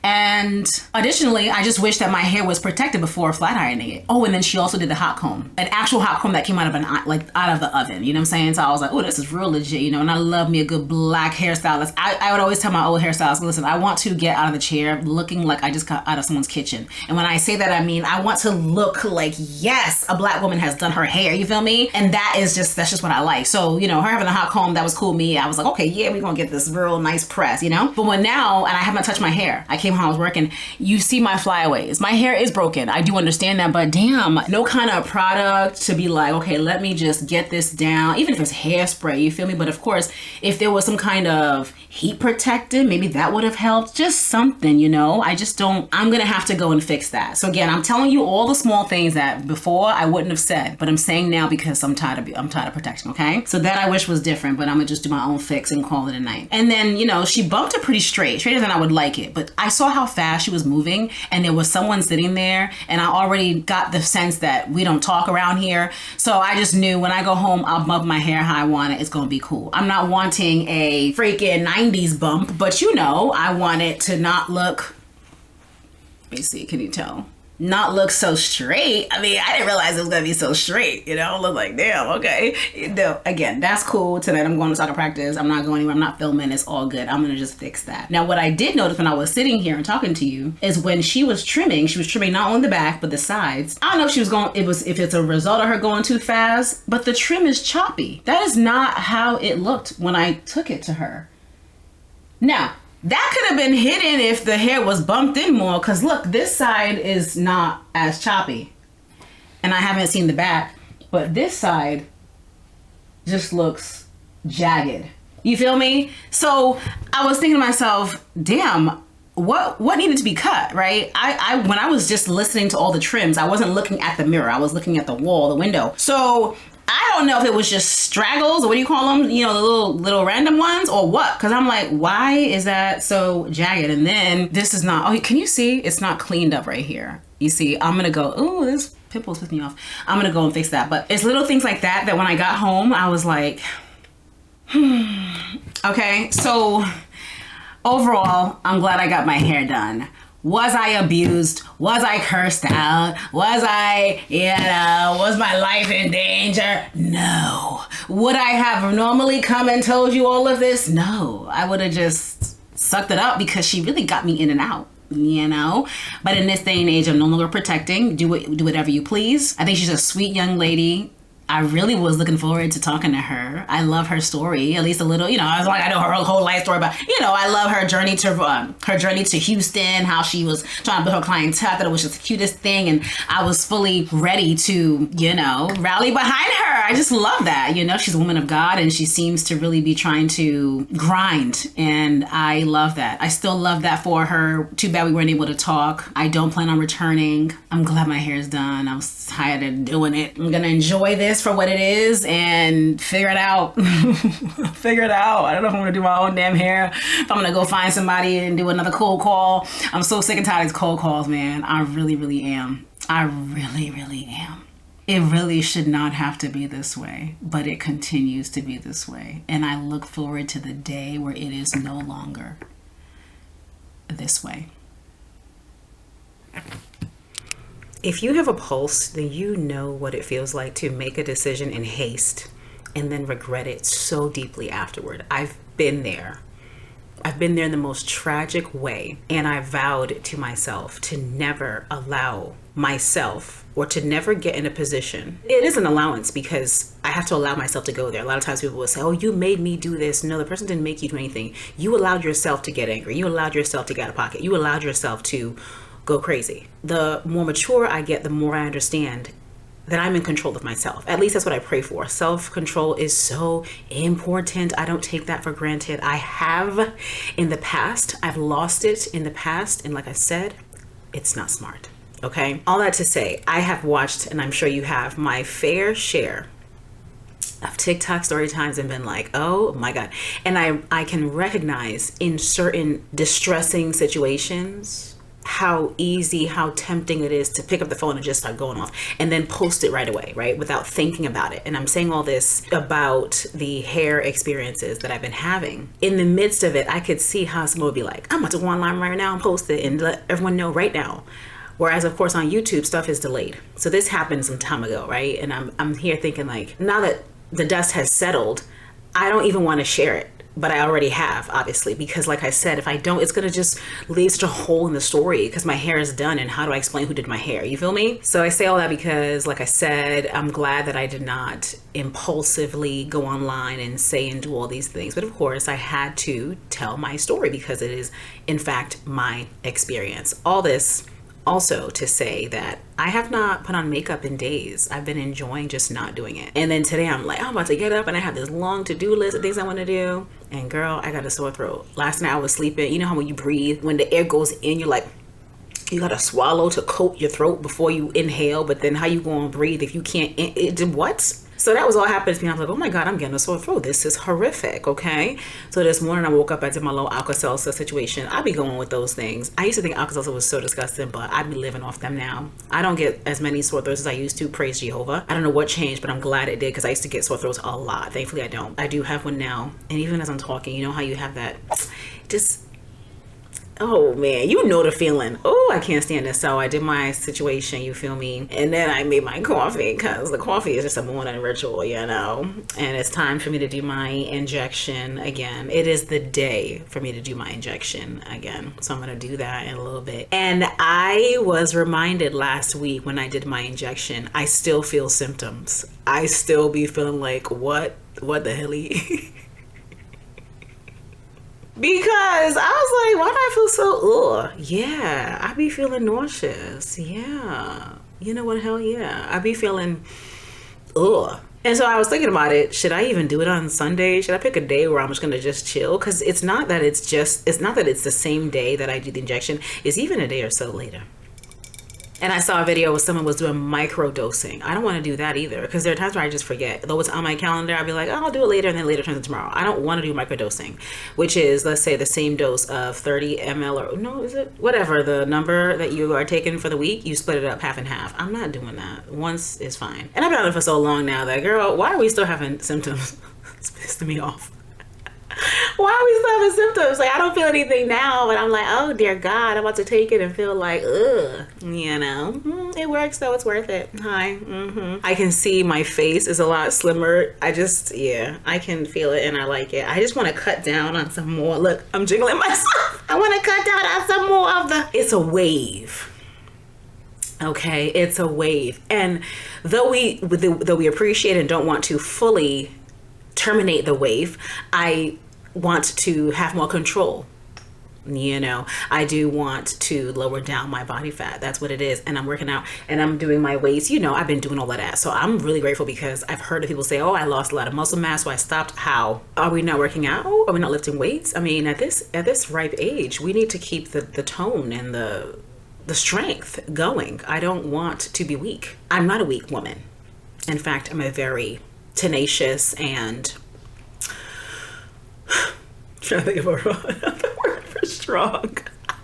And additionally, I just wish that my hair was protected before flat ironing it. Oh, and then she also did the hot comb, an actual hot comb that came out of out of the oven. You know what I'm saying? So I was like, oh, this is real legit, you know. And I love me a good black hairstylist. I would always tell my old hairstylist, listen, I want to get out of the chair looking like I just got out of someone's kitchen. And when I say that, I mean I want to look like, yes, a black woman has done her hair. You feel me? And that's just what I like. So you know, her having a hot comb, that was cool. Me, I was like, okay, yeah, we're gonna get this real nice press, you know. But when now, and I haven't touched my hair. I came home, I was working. You see my flyaways. My hair is broken. I do understand that, but damn, no kind of product to be like, okay, let me just get this down. Even if it's hairspray, you feel me? But of course, if there was some kind of heat protectant, maybe that would have helped. Just something, you know. I'm gonna have to go and fix that. So again, I'm telling you all the small things that before I wouldn't have said, but I'm saying now because I'm tired of protection. Okay, so that I wish was different, but I'm gonna just do my own fix and call it a night. And then you know, she bumped it pretty straighter than I would like it. But I saw how fast she was moving, and there was someone sitting there, and I already got the sense that we don't talk around here. So I just knew when I go home, I'll bump my hair how I want it. It's gonna be cool. I'm not wanting a freaking 90s bump, but you know, I want it to not look, let me see, can you tell? Not look so straight. I mean, I didn't realize it was gonna be so straight, you know. Look like, damn, okay. Again, that's cool. Tonight I'm going to soccer practice. I'm not going anywhere. I'm not filming. It's all good. I'm gonna just fix that. Now, what I did notice when I was sitting here and talking to you is when she was trimming not only the back but the sides. I don't know if she was going. If it's a result of her going too fast, but the trim is choppy. That is not how it looked when I took it to her. Now, that could have been hidden if the hair was bumped in more, because look, this side is not as choppy. And I haven't seen the back, but this side just looks jagged. You feel me? So I was thinking to myself, damn, what needed to be cut, right? When I was just listening to all the trims, I wasn't looking at the mirror. I was looking at the wall, the window. So I don't know if it was just straggles, or what do you call them? You know, the little random ones, or what? Because I'm like, why is that so jagged? And then this is not, oh, can you see? It's not cleaned up right here. You see, I'm going to go, oh, this pimple's pissing me off. I'm going to go and fix that. But it's little things like that when I got home, I was like, okay. So overall, I'm glad I got my hair done. Was I abused? Was I cursed out? Was my life in danger? No. Would I have normally come and told you all of this? No. I would have just sucked it up because she really got me in and out, you know? But in this day and age, I'm no longer protecting. Do whatever you please. I think she's a sweet young lady. I really was looking forward to talking to her. I love her story, at least a little. You know, as long as I know her whole life story, but you know, I love her journey to Houston, how she was trying to build her clientele. I thought it was just the cutest thing, and I was fully ready to, you know, rally behind her. I just love that. You know, she's a woman of God, and she seems to really be trying to grind, and I love that. I still love that for her. Too bad we weren't able to talk. I don't plan on returning. I'm glad my hair is done. I was tired of doing it. I'm gonna enjoy this for what it is and figure it out. Figure it out. I don't know if I'm gonna do my own damn hair, if I'm gonna go find somebody and do another cold call. I'm so sick and tired of these cold calls, man. I really, really am. I really, really am. It really should not have to be this way, but it continues to be this way. And I look forward to the day where it is no longer this way. If you have a pulse, then you know what it feels like to make a decision in haste and then regret it so deeply afterward. I've been there. I've been there in the most tragic way. And I vowed to myself to never allow myself or to never get in a position. It is an allowance because I have to allow myself to go there. A lot of times people will say, oh, you made me do this. No, the person didn't make you do anything. You allowed yourself to get angry. You allowed yourself to get out of pocket. You allowed yourself to go crazy. The more mature I get, the more I understand that I'm in control of myself. At least that's what I pray for. Self-control is so important. I don't take that for granted. I have in the past. I've lost it in the past. And like I said, it's not smart. Okay? All that to say, I have watched, and I'm sure you have, my fair share of TikTok story times and been like, oh my God. And I can recognize in certain distressing situations how easy, how tempting it is to pick up the phone and just start going off and then post it right away, right? Without thinking about it. And I'm saying all this about the hair experiences that I've been having. In the midst of it, I could see how someone would be like, I'm about to go online right now and post it and let everyone know right now. Whereas of course on YouTube, stuff is delayed. So this happened some time ago, right? And I'm here thinking like, now that the dust has settled, I don't even want to share it. But I already have, obviously, because like I said, if I don't, it's going to just leave such a hole in the story because my hair is done. And how do I explain who did my hair? You feel me? So I say all that because, like I said, I'm glad that I did not impulsively go online and say and do all these things. But of course, I had to tell my story because it is, in fact, my experience. All this also to say that I have not put on makeup in days. I've been enjoying just not doing it. And then today I'm like, I'm about to get up and I have this long to-do list of things I want to do. And girl, I got a sore throat. Last night I was sleeping. You know how when you breathe, when the air goes in, you're like, you got to swallow to coat your throat before you inhale. But then how you going to breathe if you can't, what? So that was all happening to me. I was like, oh my God, I'm getting a sore throat. This is horrific, okay? So this morning I woke up, I did my little Alka-Seltzer situation. I be going with those things. I used to think Alka-Seltzer was so disgusting, but I be living off them now. I don't get as many sore throats as I used to, praise Jehovah. I don't know what changed, but I'm glad it did because I used to get sore throats a lot. Thankfully I don't. I do have one now. And even as I'm talking, you know how you have that just, oh man, you know the feeling. Oh, I can't stand this. So I did my situation, you feel me? And then I made my coffee because the coffee is just a morning ritual, you know? And it's time for me to do my injection again. It is the day for me to do my injection again. So I'm going to do that in a little bit. And I was reminded last week when I did my injection, I still feel symptoms. I still be feeling like, what the hell? Because I was like, why do I feel so, yeah, I be feeling nauseous. Yeah. You know what? Hell yeah. I be feeling, And so I was thinking about it. Should I even do it on Sunday? Should I pick a day where I'm just going to just chill? Because it's not that it's the same day that I do the injection. It's even a day or so later. And I saw a video where someone was doing micro dosing. I don't want to do that either because there are times where I just forget. Though it's on my calendar, I'll be like, oh, I'll do it later, and then later turns into tomorrow. I don't want to do micro dosing, which is, let's say, the same dose of 30 ml or no, is it? Whatever the number that you are taking for the week, you split it up half and half. I'm not doing that. Once is fine. And I've been on it for so long now that, girl, why are we still having symptoms? It's pissing me off. Why are we still having symptoms? Like, I don't feel anything now, but I'm like, oh dear God, I'm about to take it and feel like, you know, it works though. It's worth it. Hi. I can see my face is a lot slimmer. I can feel it and I like it. I just want to cut down on some more. Look, I'm jiggling myself. I want to cut down on some more of it's a wave. Okay, it's a wave. And though we appreciate and don't want to fully terminate the wave, I want to have more control. You know, I do want to lower down my body fat. That's what it is. And I'm working out and I'm doing my weights. You know, I've been doing all of that. So I'm really grateful because I've heard of people say, oh, I lost a lot of muscle mass, so I stopped. How? Are we not working out? Are we not lifting weights? I mean, at this ripe age, we need to keep the tone and the strength going. I don't want to be weak. I'm not a weak woman. In fact, I'm a very tenacious and trying to think of a word for strong.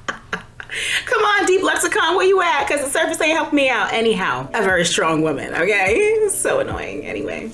Come on, deep lexicon, where you at? Because the surface ain't helping me out. Anyhow, a very strong woman, okay? So annoying. Anyway.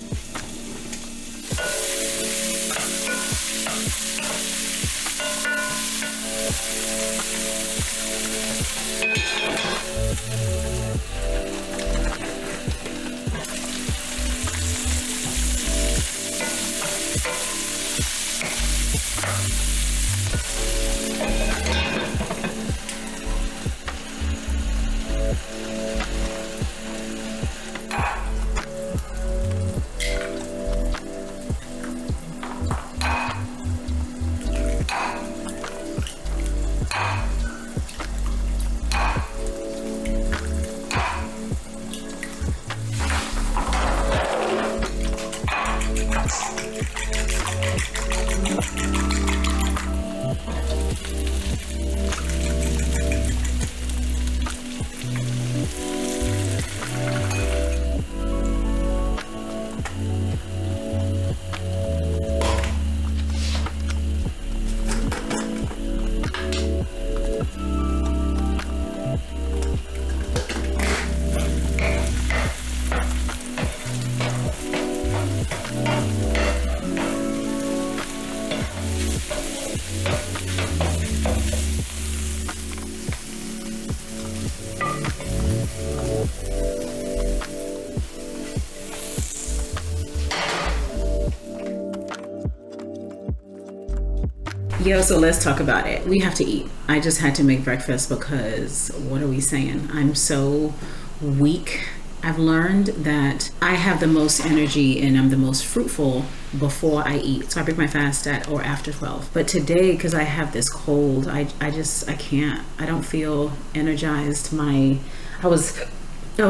Yo, so let's talk about it. We have to eat. I just had to make breakfast because what are we saying? I'm so weak. I've learned that I have the most energy and I'm the most fruitful before I eat. So I break my fast at or after 12. But today, because I have this cold, I can't. I don't feel energized. I was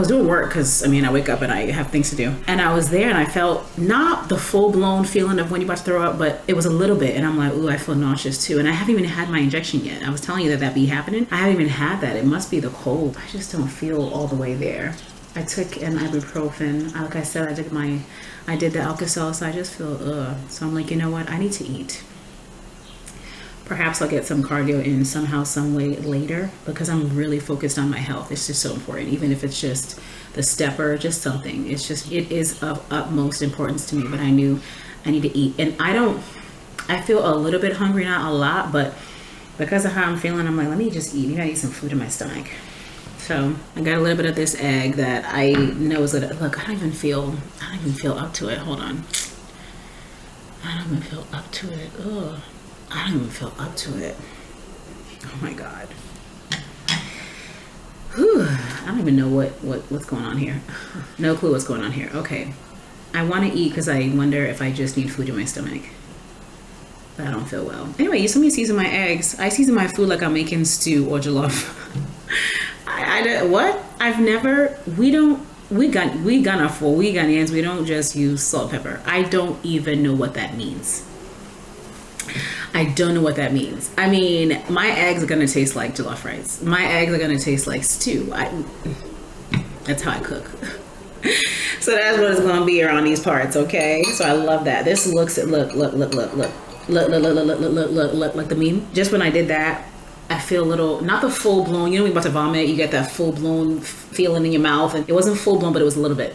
doing work because, I mean, I wake up and I have things to do. And I was there and I felt not the full-blown feeling of when you're about to throw up, but it was a little bit. And I'm like, ooh, I feel nauseous too. And I haven't even had my injection yet. I was telling you that be happening. I haven't even had that. It must be the cold. I just don't feel all the way there. I took an ibuprofen. Like I said, I did the Alka-Seltzer, so I just feel, So I'm like, you know what? I need to eat. Perhaps I'll get some cardio in somehow, some way later because I'm really focused on my health. It's just so important. Even if it's just the stepper, just something. It is of utmost importance to me, but I knew I need to eat. And I feel a little bit hungry, not a lot, but because of how I'm feeling, I'm like, let me just eat. Maybe I need some food in my stomach. So I got a little bit of this egg that I know is gonna, look, I don't even feel up to it. Hold on. I don't even feel up to it. Ugh. I don't even feel up to it. Oh my God. Whew. I don't even know what's going on here. No clue what's going on here. Okay. I want to eat because I wonder if I just need food in my stomach. But I don't feel well. Anyway, you saw me season my eggs. I season my food like I'm making stew or jollof. What? We Ghanaians, we don't just use salt and pepper. I don't even know what that means. I don't know what that means. I mean, my eggs are gonna taste like jollof rice. My eggs are gonna taste like stew. That's how I cook. So that's what it's gonna be around these parts, okay? So I love that. This looks look like the meme. Just when I did that, I feel a little, not the full blown, you know when you're about to vomit, you get that full blown feeling in your mouth, and it wasn't full blown, but it was a little bit.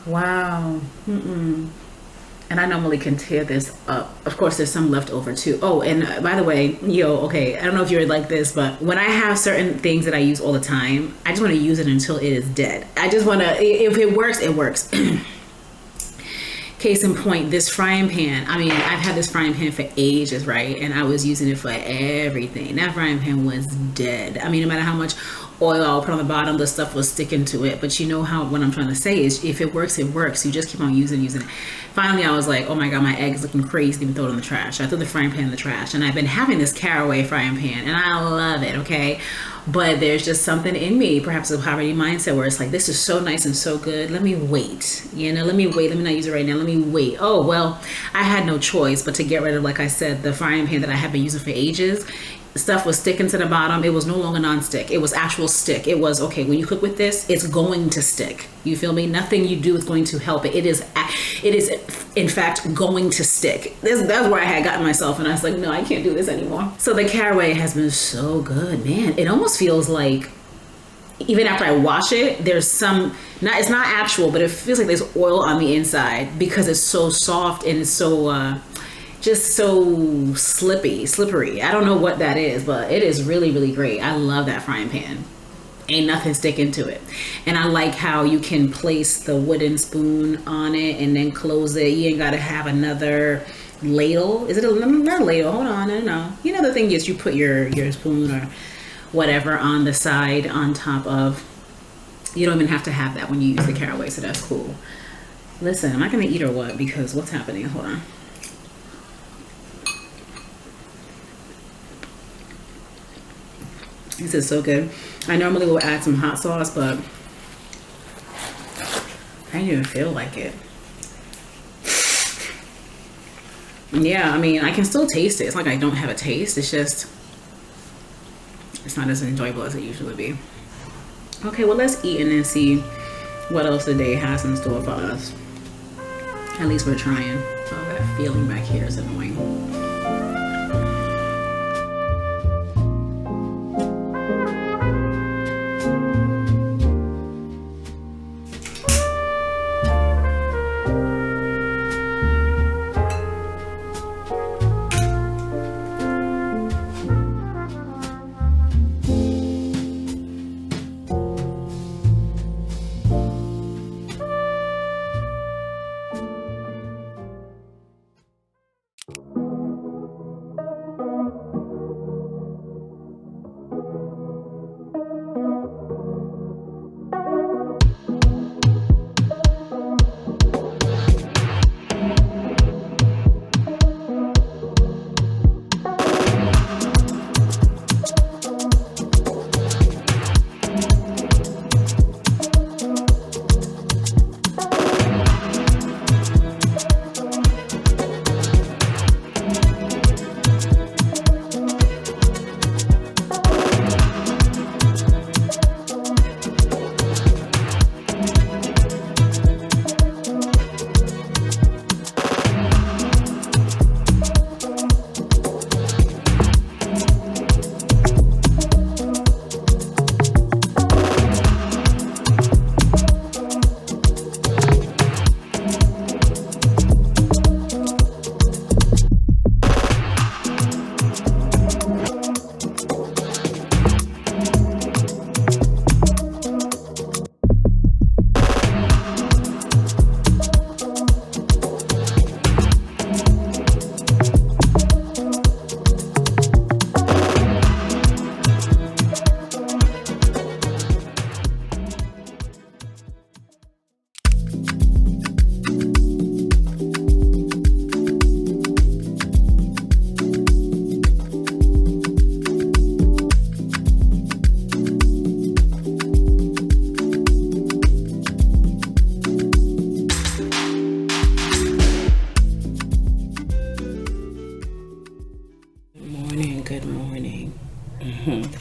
Wow. And I normally can tear this up. Of course, there's some left over too. Oh, and by the way, okay, I don't know if you're like this, but when I have certain things that I use all the time, I just want to use it until it is dead. I just want to, if it works, it works. Case in point, this frying pan. I mean, I've had this frying pan for ages, right? And I was using it for everything. That frying pan was dead. I mean, no matter how much oil I'll put on the bottom, the stuff was sticking to it. But you know how, what I'm trying to say is, if it works, it works. You just keep on using it. Finally, I was like, oh my God, my egg's looking crazy. Even throw it in the trash. I threw the frying pan in the trash. And I've been having this caraway frying pan, and I love it, okay? But there's just something in me, perhaps a poverty mindset, where it's like, this is so nice and so good. Let me wait, you know, let me wait. Let me not use it right now. Let me wait. Oh, well, I had no choice but to get rid of, like I said, the frying pan that I have been using for ages. Stuff was sticking to the bottom. It was no longer non-stick. It was actual stick. It was, okay, when you cook with this, it's going to stick. You feel me? Nothing you do is going to help it. It is in fact going to stick. That's where I had gotten myself, and I was like, no, I can't do this anymore. So the caraway has been so good, man. It almost feels like, even after I wash it, there's some, it's not actual, but it feels like there's oil on the inside because it's so soft and it's so, just so slippery. I don't know what that is, but it is really, really great. I love that frying pan. Ain't nothing sticking to it. And I like how you can place the wooden spoon on it and then close it. You ain't got to have another ladle. Is it not a ladle? Hold on, I don't know. You know, the thing is, you put your spoon or whatever on the side on top of. You don't even have to have that when you use the caraway, so that's cool. Listen, am I going to eat or what? Because what's happening? Hold on. This is so good. I normally will add some hot sauce, but I didn't even feel like it. Yeah, I mean, I can still taste it. It's like I don't have a taste. It's just, it's not as enjoyable as it usually would be. Okay, well, let's eat and then see what else the day has in store for us. At least we're trying. Oh, that feeling back here is annoying.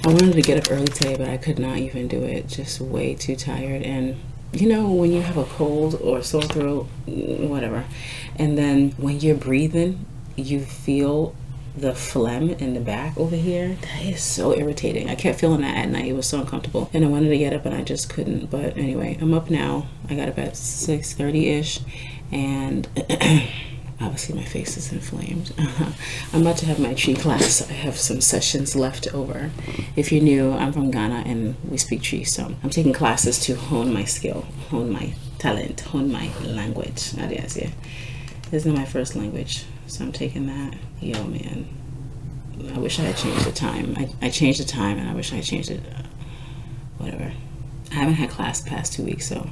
I wanted to get up early today, but I could not even do it. Just way too tired. And you know, when you have a cold or sore throat, whatever, and then when you're breathing, you feel the phlegm in the back over here. That is so irritating. I kept feeling that at night. It was so uncomfortable, and I wanted to get up and I just couldn't. But anyway, I'm up now. I got up at 6:30-ish, and obviously my face is inflamed. I'm about to have my tree class. I have some sessions left over. If you're new, I'm from Ghana and we speak tree, so I'm taking classes to hone my skill, hone my talent, hone my language. This is not my first language, so I'm taking that. Yo, man, I wish I had changed the time. I changed the time, and I wish I had changed it whatever. I haven't had class the past 2 weeks, so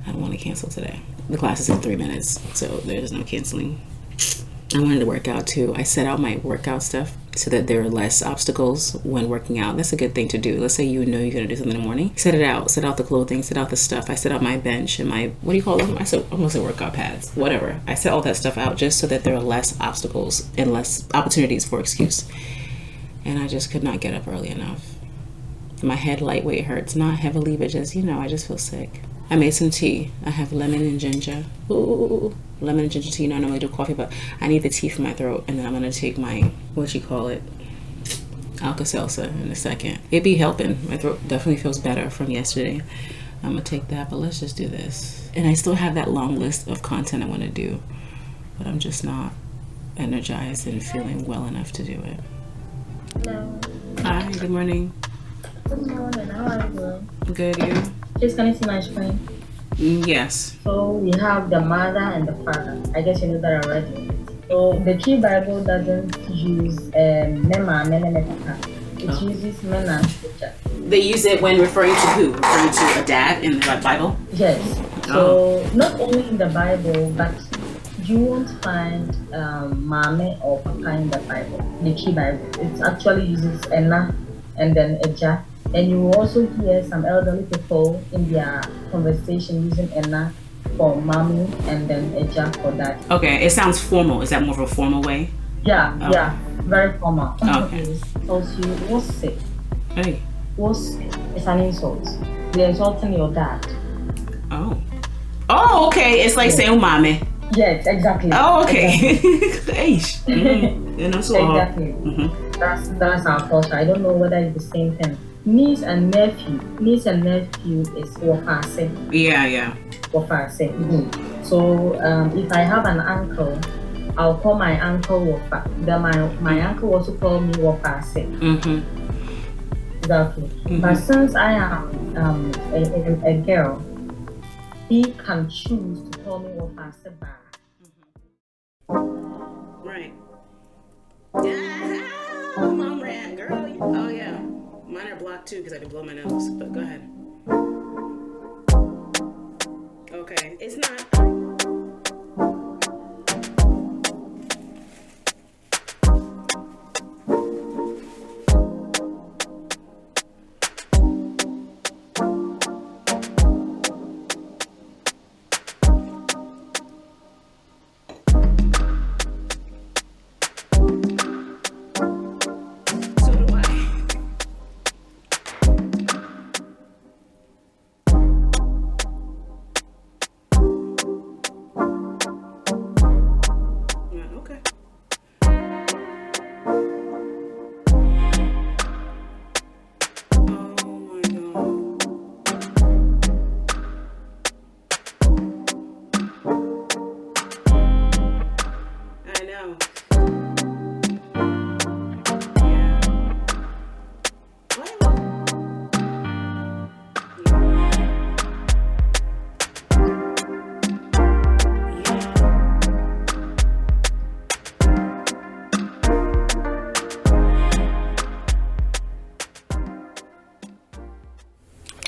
I don't want to cancel today. The class is in 3 minutes, so there's no canceling. I wanted to work out too. I set out my workout stuff so that there are less obstacles when working out. That's a good thing to do. Let's say you know you're going to do something in the morning. Set it out. Set out the clothing. Set out the stuff. I set out my bench and my, what do you call them? I almost said workout pads. Whatever. I set all that stuff out just so that there are less obstacles and less opportunities for excuse. And I just could not get up early enough. My head lightweight hurts. Not heavily, but just, I just feel sick. I made some tea. I have lemon and ginger. Ooh, lemon and ginger tea. I normally do coffee, but I need the tea for my throat. And then I'm going to take my, Alka-Seltzer in a second. It be helping. My throat definitely feels better from yesterday. I'm going to take that, but let's just do this. And I still have that long list of content I want to do, but I'm just not energized and feeling well enough to do it. Hello. Hi, good morning. Good morning. How are you doing? Good, you? Please, can you see my screen? Yes. So we have the mother and the father. I guess you know that already. So the Key Bible doesn't use Mena Adubea. It uses Mena Adubea. They use it when referring to who? Referring to a dad in the Bible? Yes. So not only in the Bible, but you won't find Mame or Papa in the Bible, the Key Bible. It actually uses Ena and then Eja. And you will also hear some elderly people in their conversation using Ena for mommy and then Eja for dad. Okay, it sounds formal. Is that more of a formal way? Yeah, yeah, very formal. Okay. Also, what's sick? Hey. What's it's an insult. They're insulting your dad. Oh. Oh, okay. It's like saying mommy. Yes, exactly. Oh, okay. Exactly. Exactly. That's our culture. I don't know whether it's the same thing. Niece and nephew is wafase. Yeah. Wafase. So if I have an uncle, I'll call my uncle Wafa. Then my uncle also call me Wafase. Exactly. But since I am a girl, he can choose to call me Wafase Ba. Right. Yeah. Mom ran, girl. Oh yeah. Mine are blocked too because I can blow my nose. But go ahead. Okay. It's not.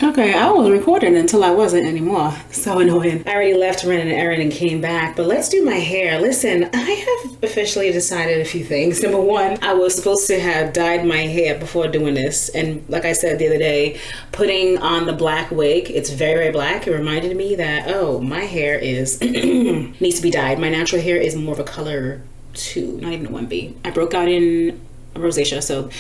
Okay, I was recording until I wasn't anymore. So annoying. I already left, ran an errand, and came back. But let's do my hair. Listen, I have officially decided a few things. Number one, I was supposed to have dyed my hair before doing this. And like I said the other day, putting on the black wig, it's very, very black. It reminded me that, oh, my hair is needs to be dyed. My natural hair is more of a color 2, not even a 1B. I broke out in rosacea, so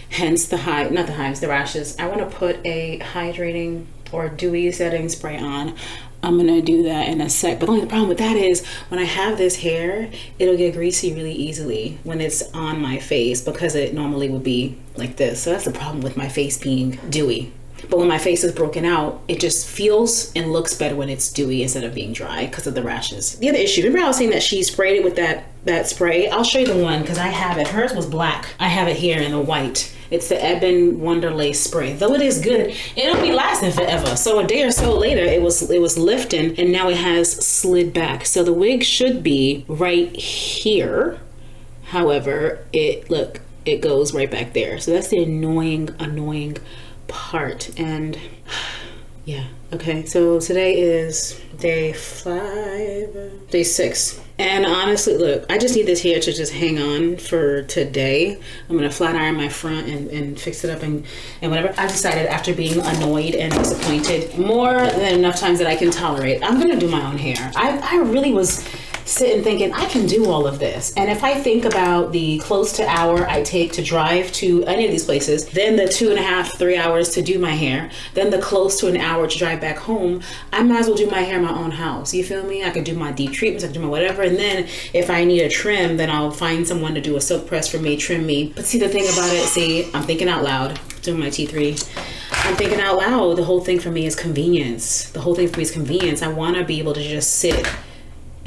hence the the rashes. I want to put a hydrating or dewy setting spray on. I'm gonna do that in a sec, but the only problem with that is when I have this hair, it'll get greasy really easily when it's on my face because it normally would be like this. So that's the problem with my face being dewy. But when my face is broken out, it just feels and looks better when it's dewy instead of being dry because of the rashes. The other issue, remember I was saying that she sprayed it with that spray? I'll show you the one because I have it. Hers was black. I have it here in the white. It's the Ebon Wonder Lace spray. Though it is good, it'll be lasting forever. So a day or so later, it was lifting and now it has slid back. So the wig should be right here. However, it goes right back there. So that's the annoying part. And yeah, okay, so today is day 6. And honestly, look, I just need this hair to just hang on for today. I'm gonna flat iron my front and fix it up and whatever. I decided, after being annoyed and disappointed more than enough times that I can tolerate, I'm gonna do my own hair. I really was sitting thinking I can do all of this. And if I think about the close to hour I take to drive to any of these places, then the 2.5, 3 hours to do my hair, then the close to an hour to drive back home, I might as well do my hair in my own house. You feel me? I could do my deep treatments, I could do my whatever, and then if I need a trim, then I'll find someone to do a silk press for me, trim me. But see, the thing about it, see, I'm thinking out loud, doing my T3. I'm thinking out loud. The whole thing for me is convenience. The whole thing for me is convenience. I want to be able to just sit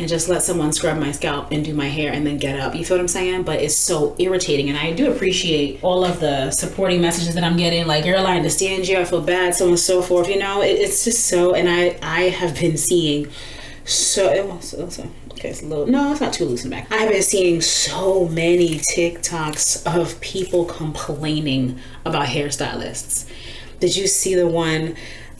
and just let someone scrub my scalp and do my hair and then get up. You feel what I'm saying? But it's so irritating. And I do appreciate all of the supporting messages that I'm getting, like, girl, I understand you, I feel bad, so on and so forth. You know, it's just so, and I have been seeing okay, it's a little, no, it's not too loose in the back. I've been seeing so many TikToks of people complaining about hairstylists. Did you see the one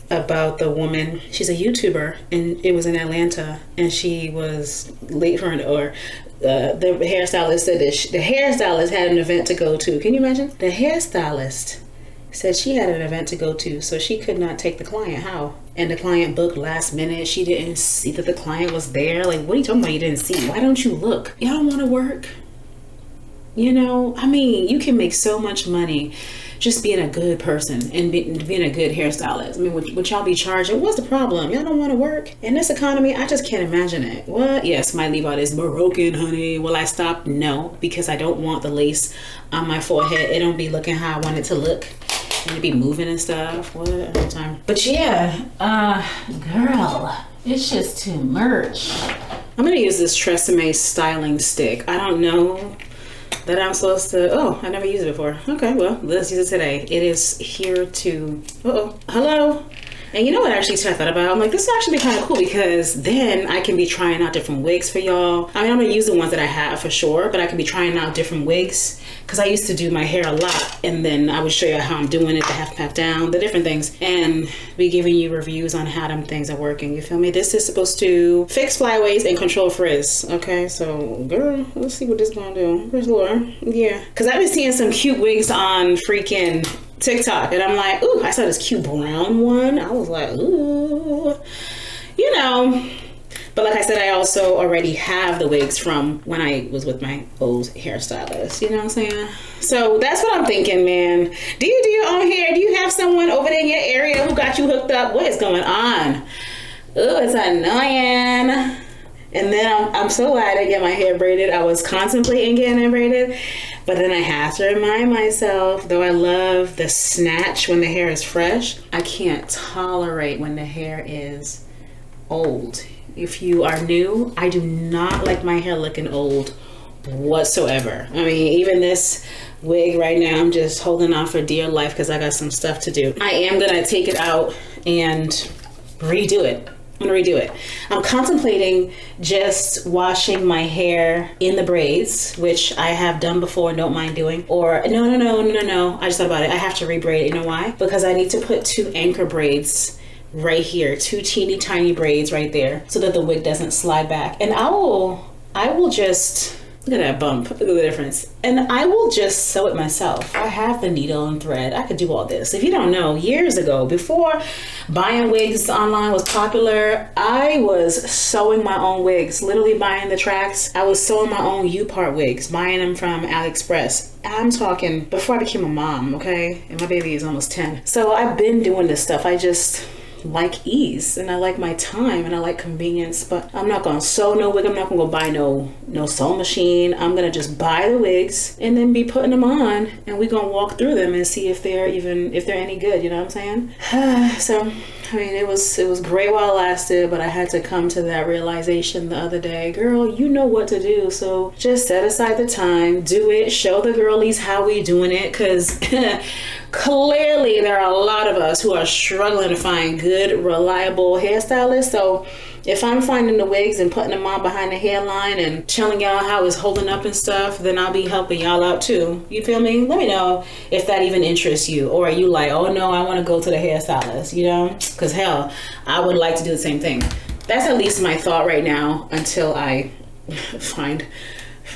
about the woman? She's a YouTuber, and it was in Atlanta, and she was late for the hairstylist said that the hairstylist had an event to go to. Can you imagine? The hairstylist said she had an event to go to, so she could not take the client. How? And the client booked last minute. She didn't see that the client was there. Like, what are you talking about you didn't see? Why don't you look? Y'all don't want to work? You know, I mean, you can make so much money just being a good person and being a good hairstylist. I mean, would y'all be charging? What's the problem? Y'all don't want to work? In this economy, I just can't imagine it. What? Yes, might leave out is Moroccan, honey. Will I stop? No, because I don't want the lace on my forehead. It don't be looking how I want it to look. And it be moving and stuff. What? All the time. But yeah, girl, it's just too much. I'm gonna use this Tresemme styling stick. I don't know that I'm supposed to, I never used it before. Okay, well, let's use it today. It is here to, hello. And you know what actually I thought about? I'm like, this will actually be kind of cool, because then I can be trying out different wigs for y'all. I mean, I'm gonna use the ones that I have for sure, but I can be trying out different wigs, because I used to do my hair a lot, and then I would show you how I'm doing it, the half down, the different things, and be giving you reviews on how them things are working. You feel me? This is supposed to fix flyaways and control frizz. Okay, so girl, let's see what this is gonna do. Where's Laura? Yeah, because I've been seeing some cute wigs on freaking TikTok, and I'm like, ooh, I saw this cute brown one. I was like, ooh, you know. But like I said, I also already have the wigs from when I was with my old hairstylist. You know what I'm saying? So that's what I'm thinking, man. Do you do your own hair? Do you have someone over there in your area who got you hooked up? What is going on? Ooh, it's annoying. And then I'm so glad I didn't get my hair braided. I was contemplating getting it braided, but then I have to remind myself, though I love the snatch when the hair is fresh, I can't tolerate when the hair is old. If you are new, I do not like my hair looking old whatsoever. I mean, even this wig right now, I'm just holding on for dear life because I got some stuff to do. I am gonna take it out and redo it. I'm gonna redo it. I'm contemplating just washing my hair in the braids, which I have done before, don't mind doing. Or no. I just thought about it. I have to rebraid it. You know why? Because I need to put 2 anchor braids right here, 2 teeny tiny braids right there, so that the wig doesn't slide back. And I will just, look at that bump, look at the difference. And I will just sew it myself. I have the needle and thread. I could do all this. If you don't know, years ago, before buying wigs online was popular, I was sewing my own wigs, literally buying the tracks. I was sewing my own U-part wigs, buying them from AliExpress. I'm talking before I became a mom, okay? And my baby is almost 10. So I've been doing this stuff. I just like ease, and I like my time, and I like convenience. But I'm not gonna sew no wig. I'm not gonna go buy no sewing machine. I'm gonna just buy the wigs and then be putting them on, and we gonna walk through them and see if they're any good. You know what I'm saying? So I mean, it was great while it lasted, but I had to come to that realization the other day. Girl, you know what to do, so just set aside the time, do it, show the girlies how we doing it, because clearly there are a lot of us who are struggling to find good, reliable hairstylists. So if I'm finding the wigs and putting them on behind the hairline and telling y'all how it's holding up and stuff, then I'll be helping y'all out too. You feel me? Let me know if that even interests you, or are you like, oh no, I want to go to the hairstylist, you know? Because hell, I would like to do the same thing. That's at least my thought right now until I find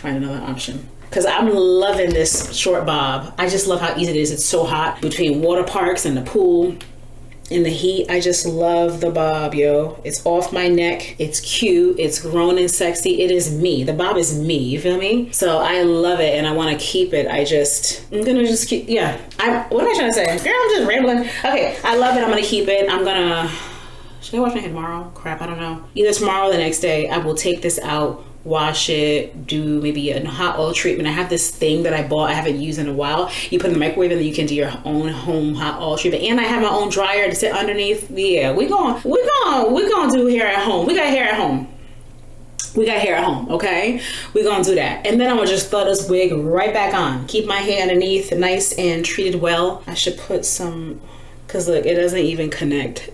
another option. Because I'm loving this short bob. I just love how easy it is. It's so hot between water parks and the pool. In the heat, I just love the bob, yo. It's off my neck. It's cute. It's grown and sexy. It is me. The bob is me. You feel me? So I love it and I want to keep it. I'm gonna just keep, yeah. What am I trying to say? Girl, I'm just rambling. Okay, I love it. I'm gonna keep it. Should I wash my hair tomorrow? Crap, I don't know. Either tomorrow or the next day, I will take this out, wash it, do maybe a hot oil treatment. I have this thing that I bought, I haven't used in a while. You put it in the microwave and then you can do your own home hot oil treatment. And I have my own dryer to sit underneath. Yeah, we're gonna do hair at home. We got hair at home. Okay? We're gonna do that. And then I'm gonna just throw this wig right back on. Keep my hair underneath nice and treated well. I should put some, cause look, it doesn't even connect.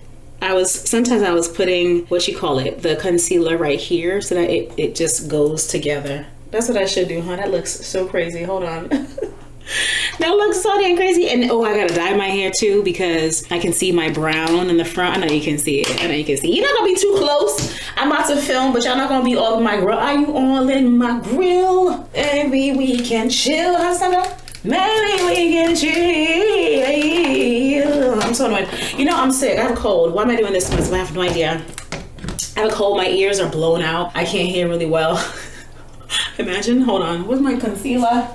Sometimes I was putting, the concealer right here so that it just goes together. That's what I should do, huh? That looks so crazy. Hold on. That looks so damn crazy. And oh, I gotta dye my hair too because I can see my brown in the front. I know you can see it. You're not gonna be too close. I'm about to film, but y'all not gonna be all in my grill. Are you all in my grill? Maybe we can chill. How's that go? Maybe we can chill. I'm so annoyed. You know, I'm sick. I have a cold. Why am I doing this? I have no idea. I have a cold. My ears are blown out. I can't hear really well. Imagine. Hold on. Where's my concealer?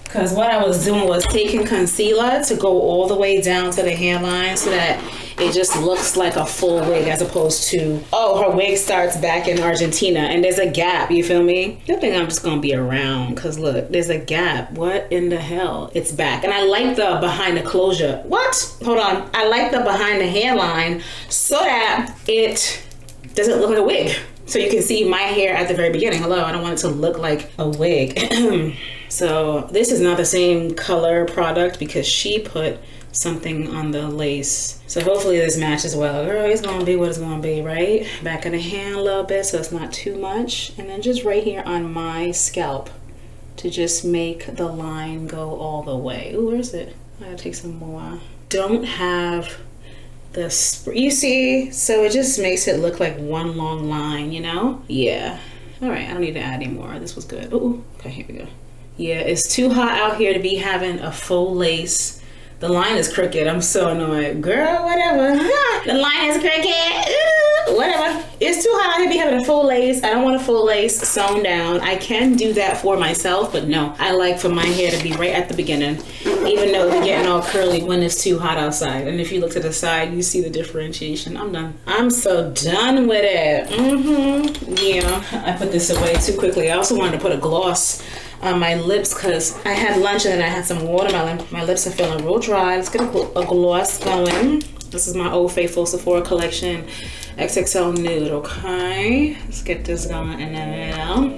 Because what I was doing was taking concealer to go all the way down to the hairline so that it just looks like a full wig as opposed to, oh, her wig starts back in Argentina and there's a gap, you feel me? I think I'm just gonna be around because look, there's a gap. What in the hell? It's back. And I like the behind the closure. What? Hold on. I like the behind the hairline so that it doesn't look like a wig. So you can see my hair at the very beginning. Hello, I don't want it to look like a wig. So this is not the same color product because she put something on the lace. So hopefully this matches well. Girl, it's gonna be what it's gonna be, right? Back of the hand a little bit so it's not too much. And then just right here on my scalp to just make the line go all the way. Ooh, where is it? I gotta take some more. Don't have the you see? So it just makes it look like one long line, you know? Yeah. All right, I don't need to add any more. This was good. Ooh, okay, here we go. Yeah, it's too hot out here to be having a full lace. The line is crooked. I'm so annoyed. Girl, whatever. The line is crooked. Whatever. It's too hot out here to be having a full lace. I don't want a full lace sewn down. I can do that for myself, but no. I like for my hair to be right at the beginning, even though it's getting all curly when it's too hot outside. And if you look to the side, you see the differentiation. I'm done. I'm so done with it. Yeah, I put this away too quickly. I also wanted to put a gloss on my lips because I had lunch and then I had some watermelon. My lips are feeling real dry. Let's get a gloss going. This is my Old Faithful Sephora collection XXL Nude, okay? Let's get this going in the middle.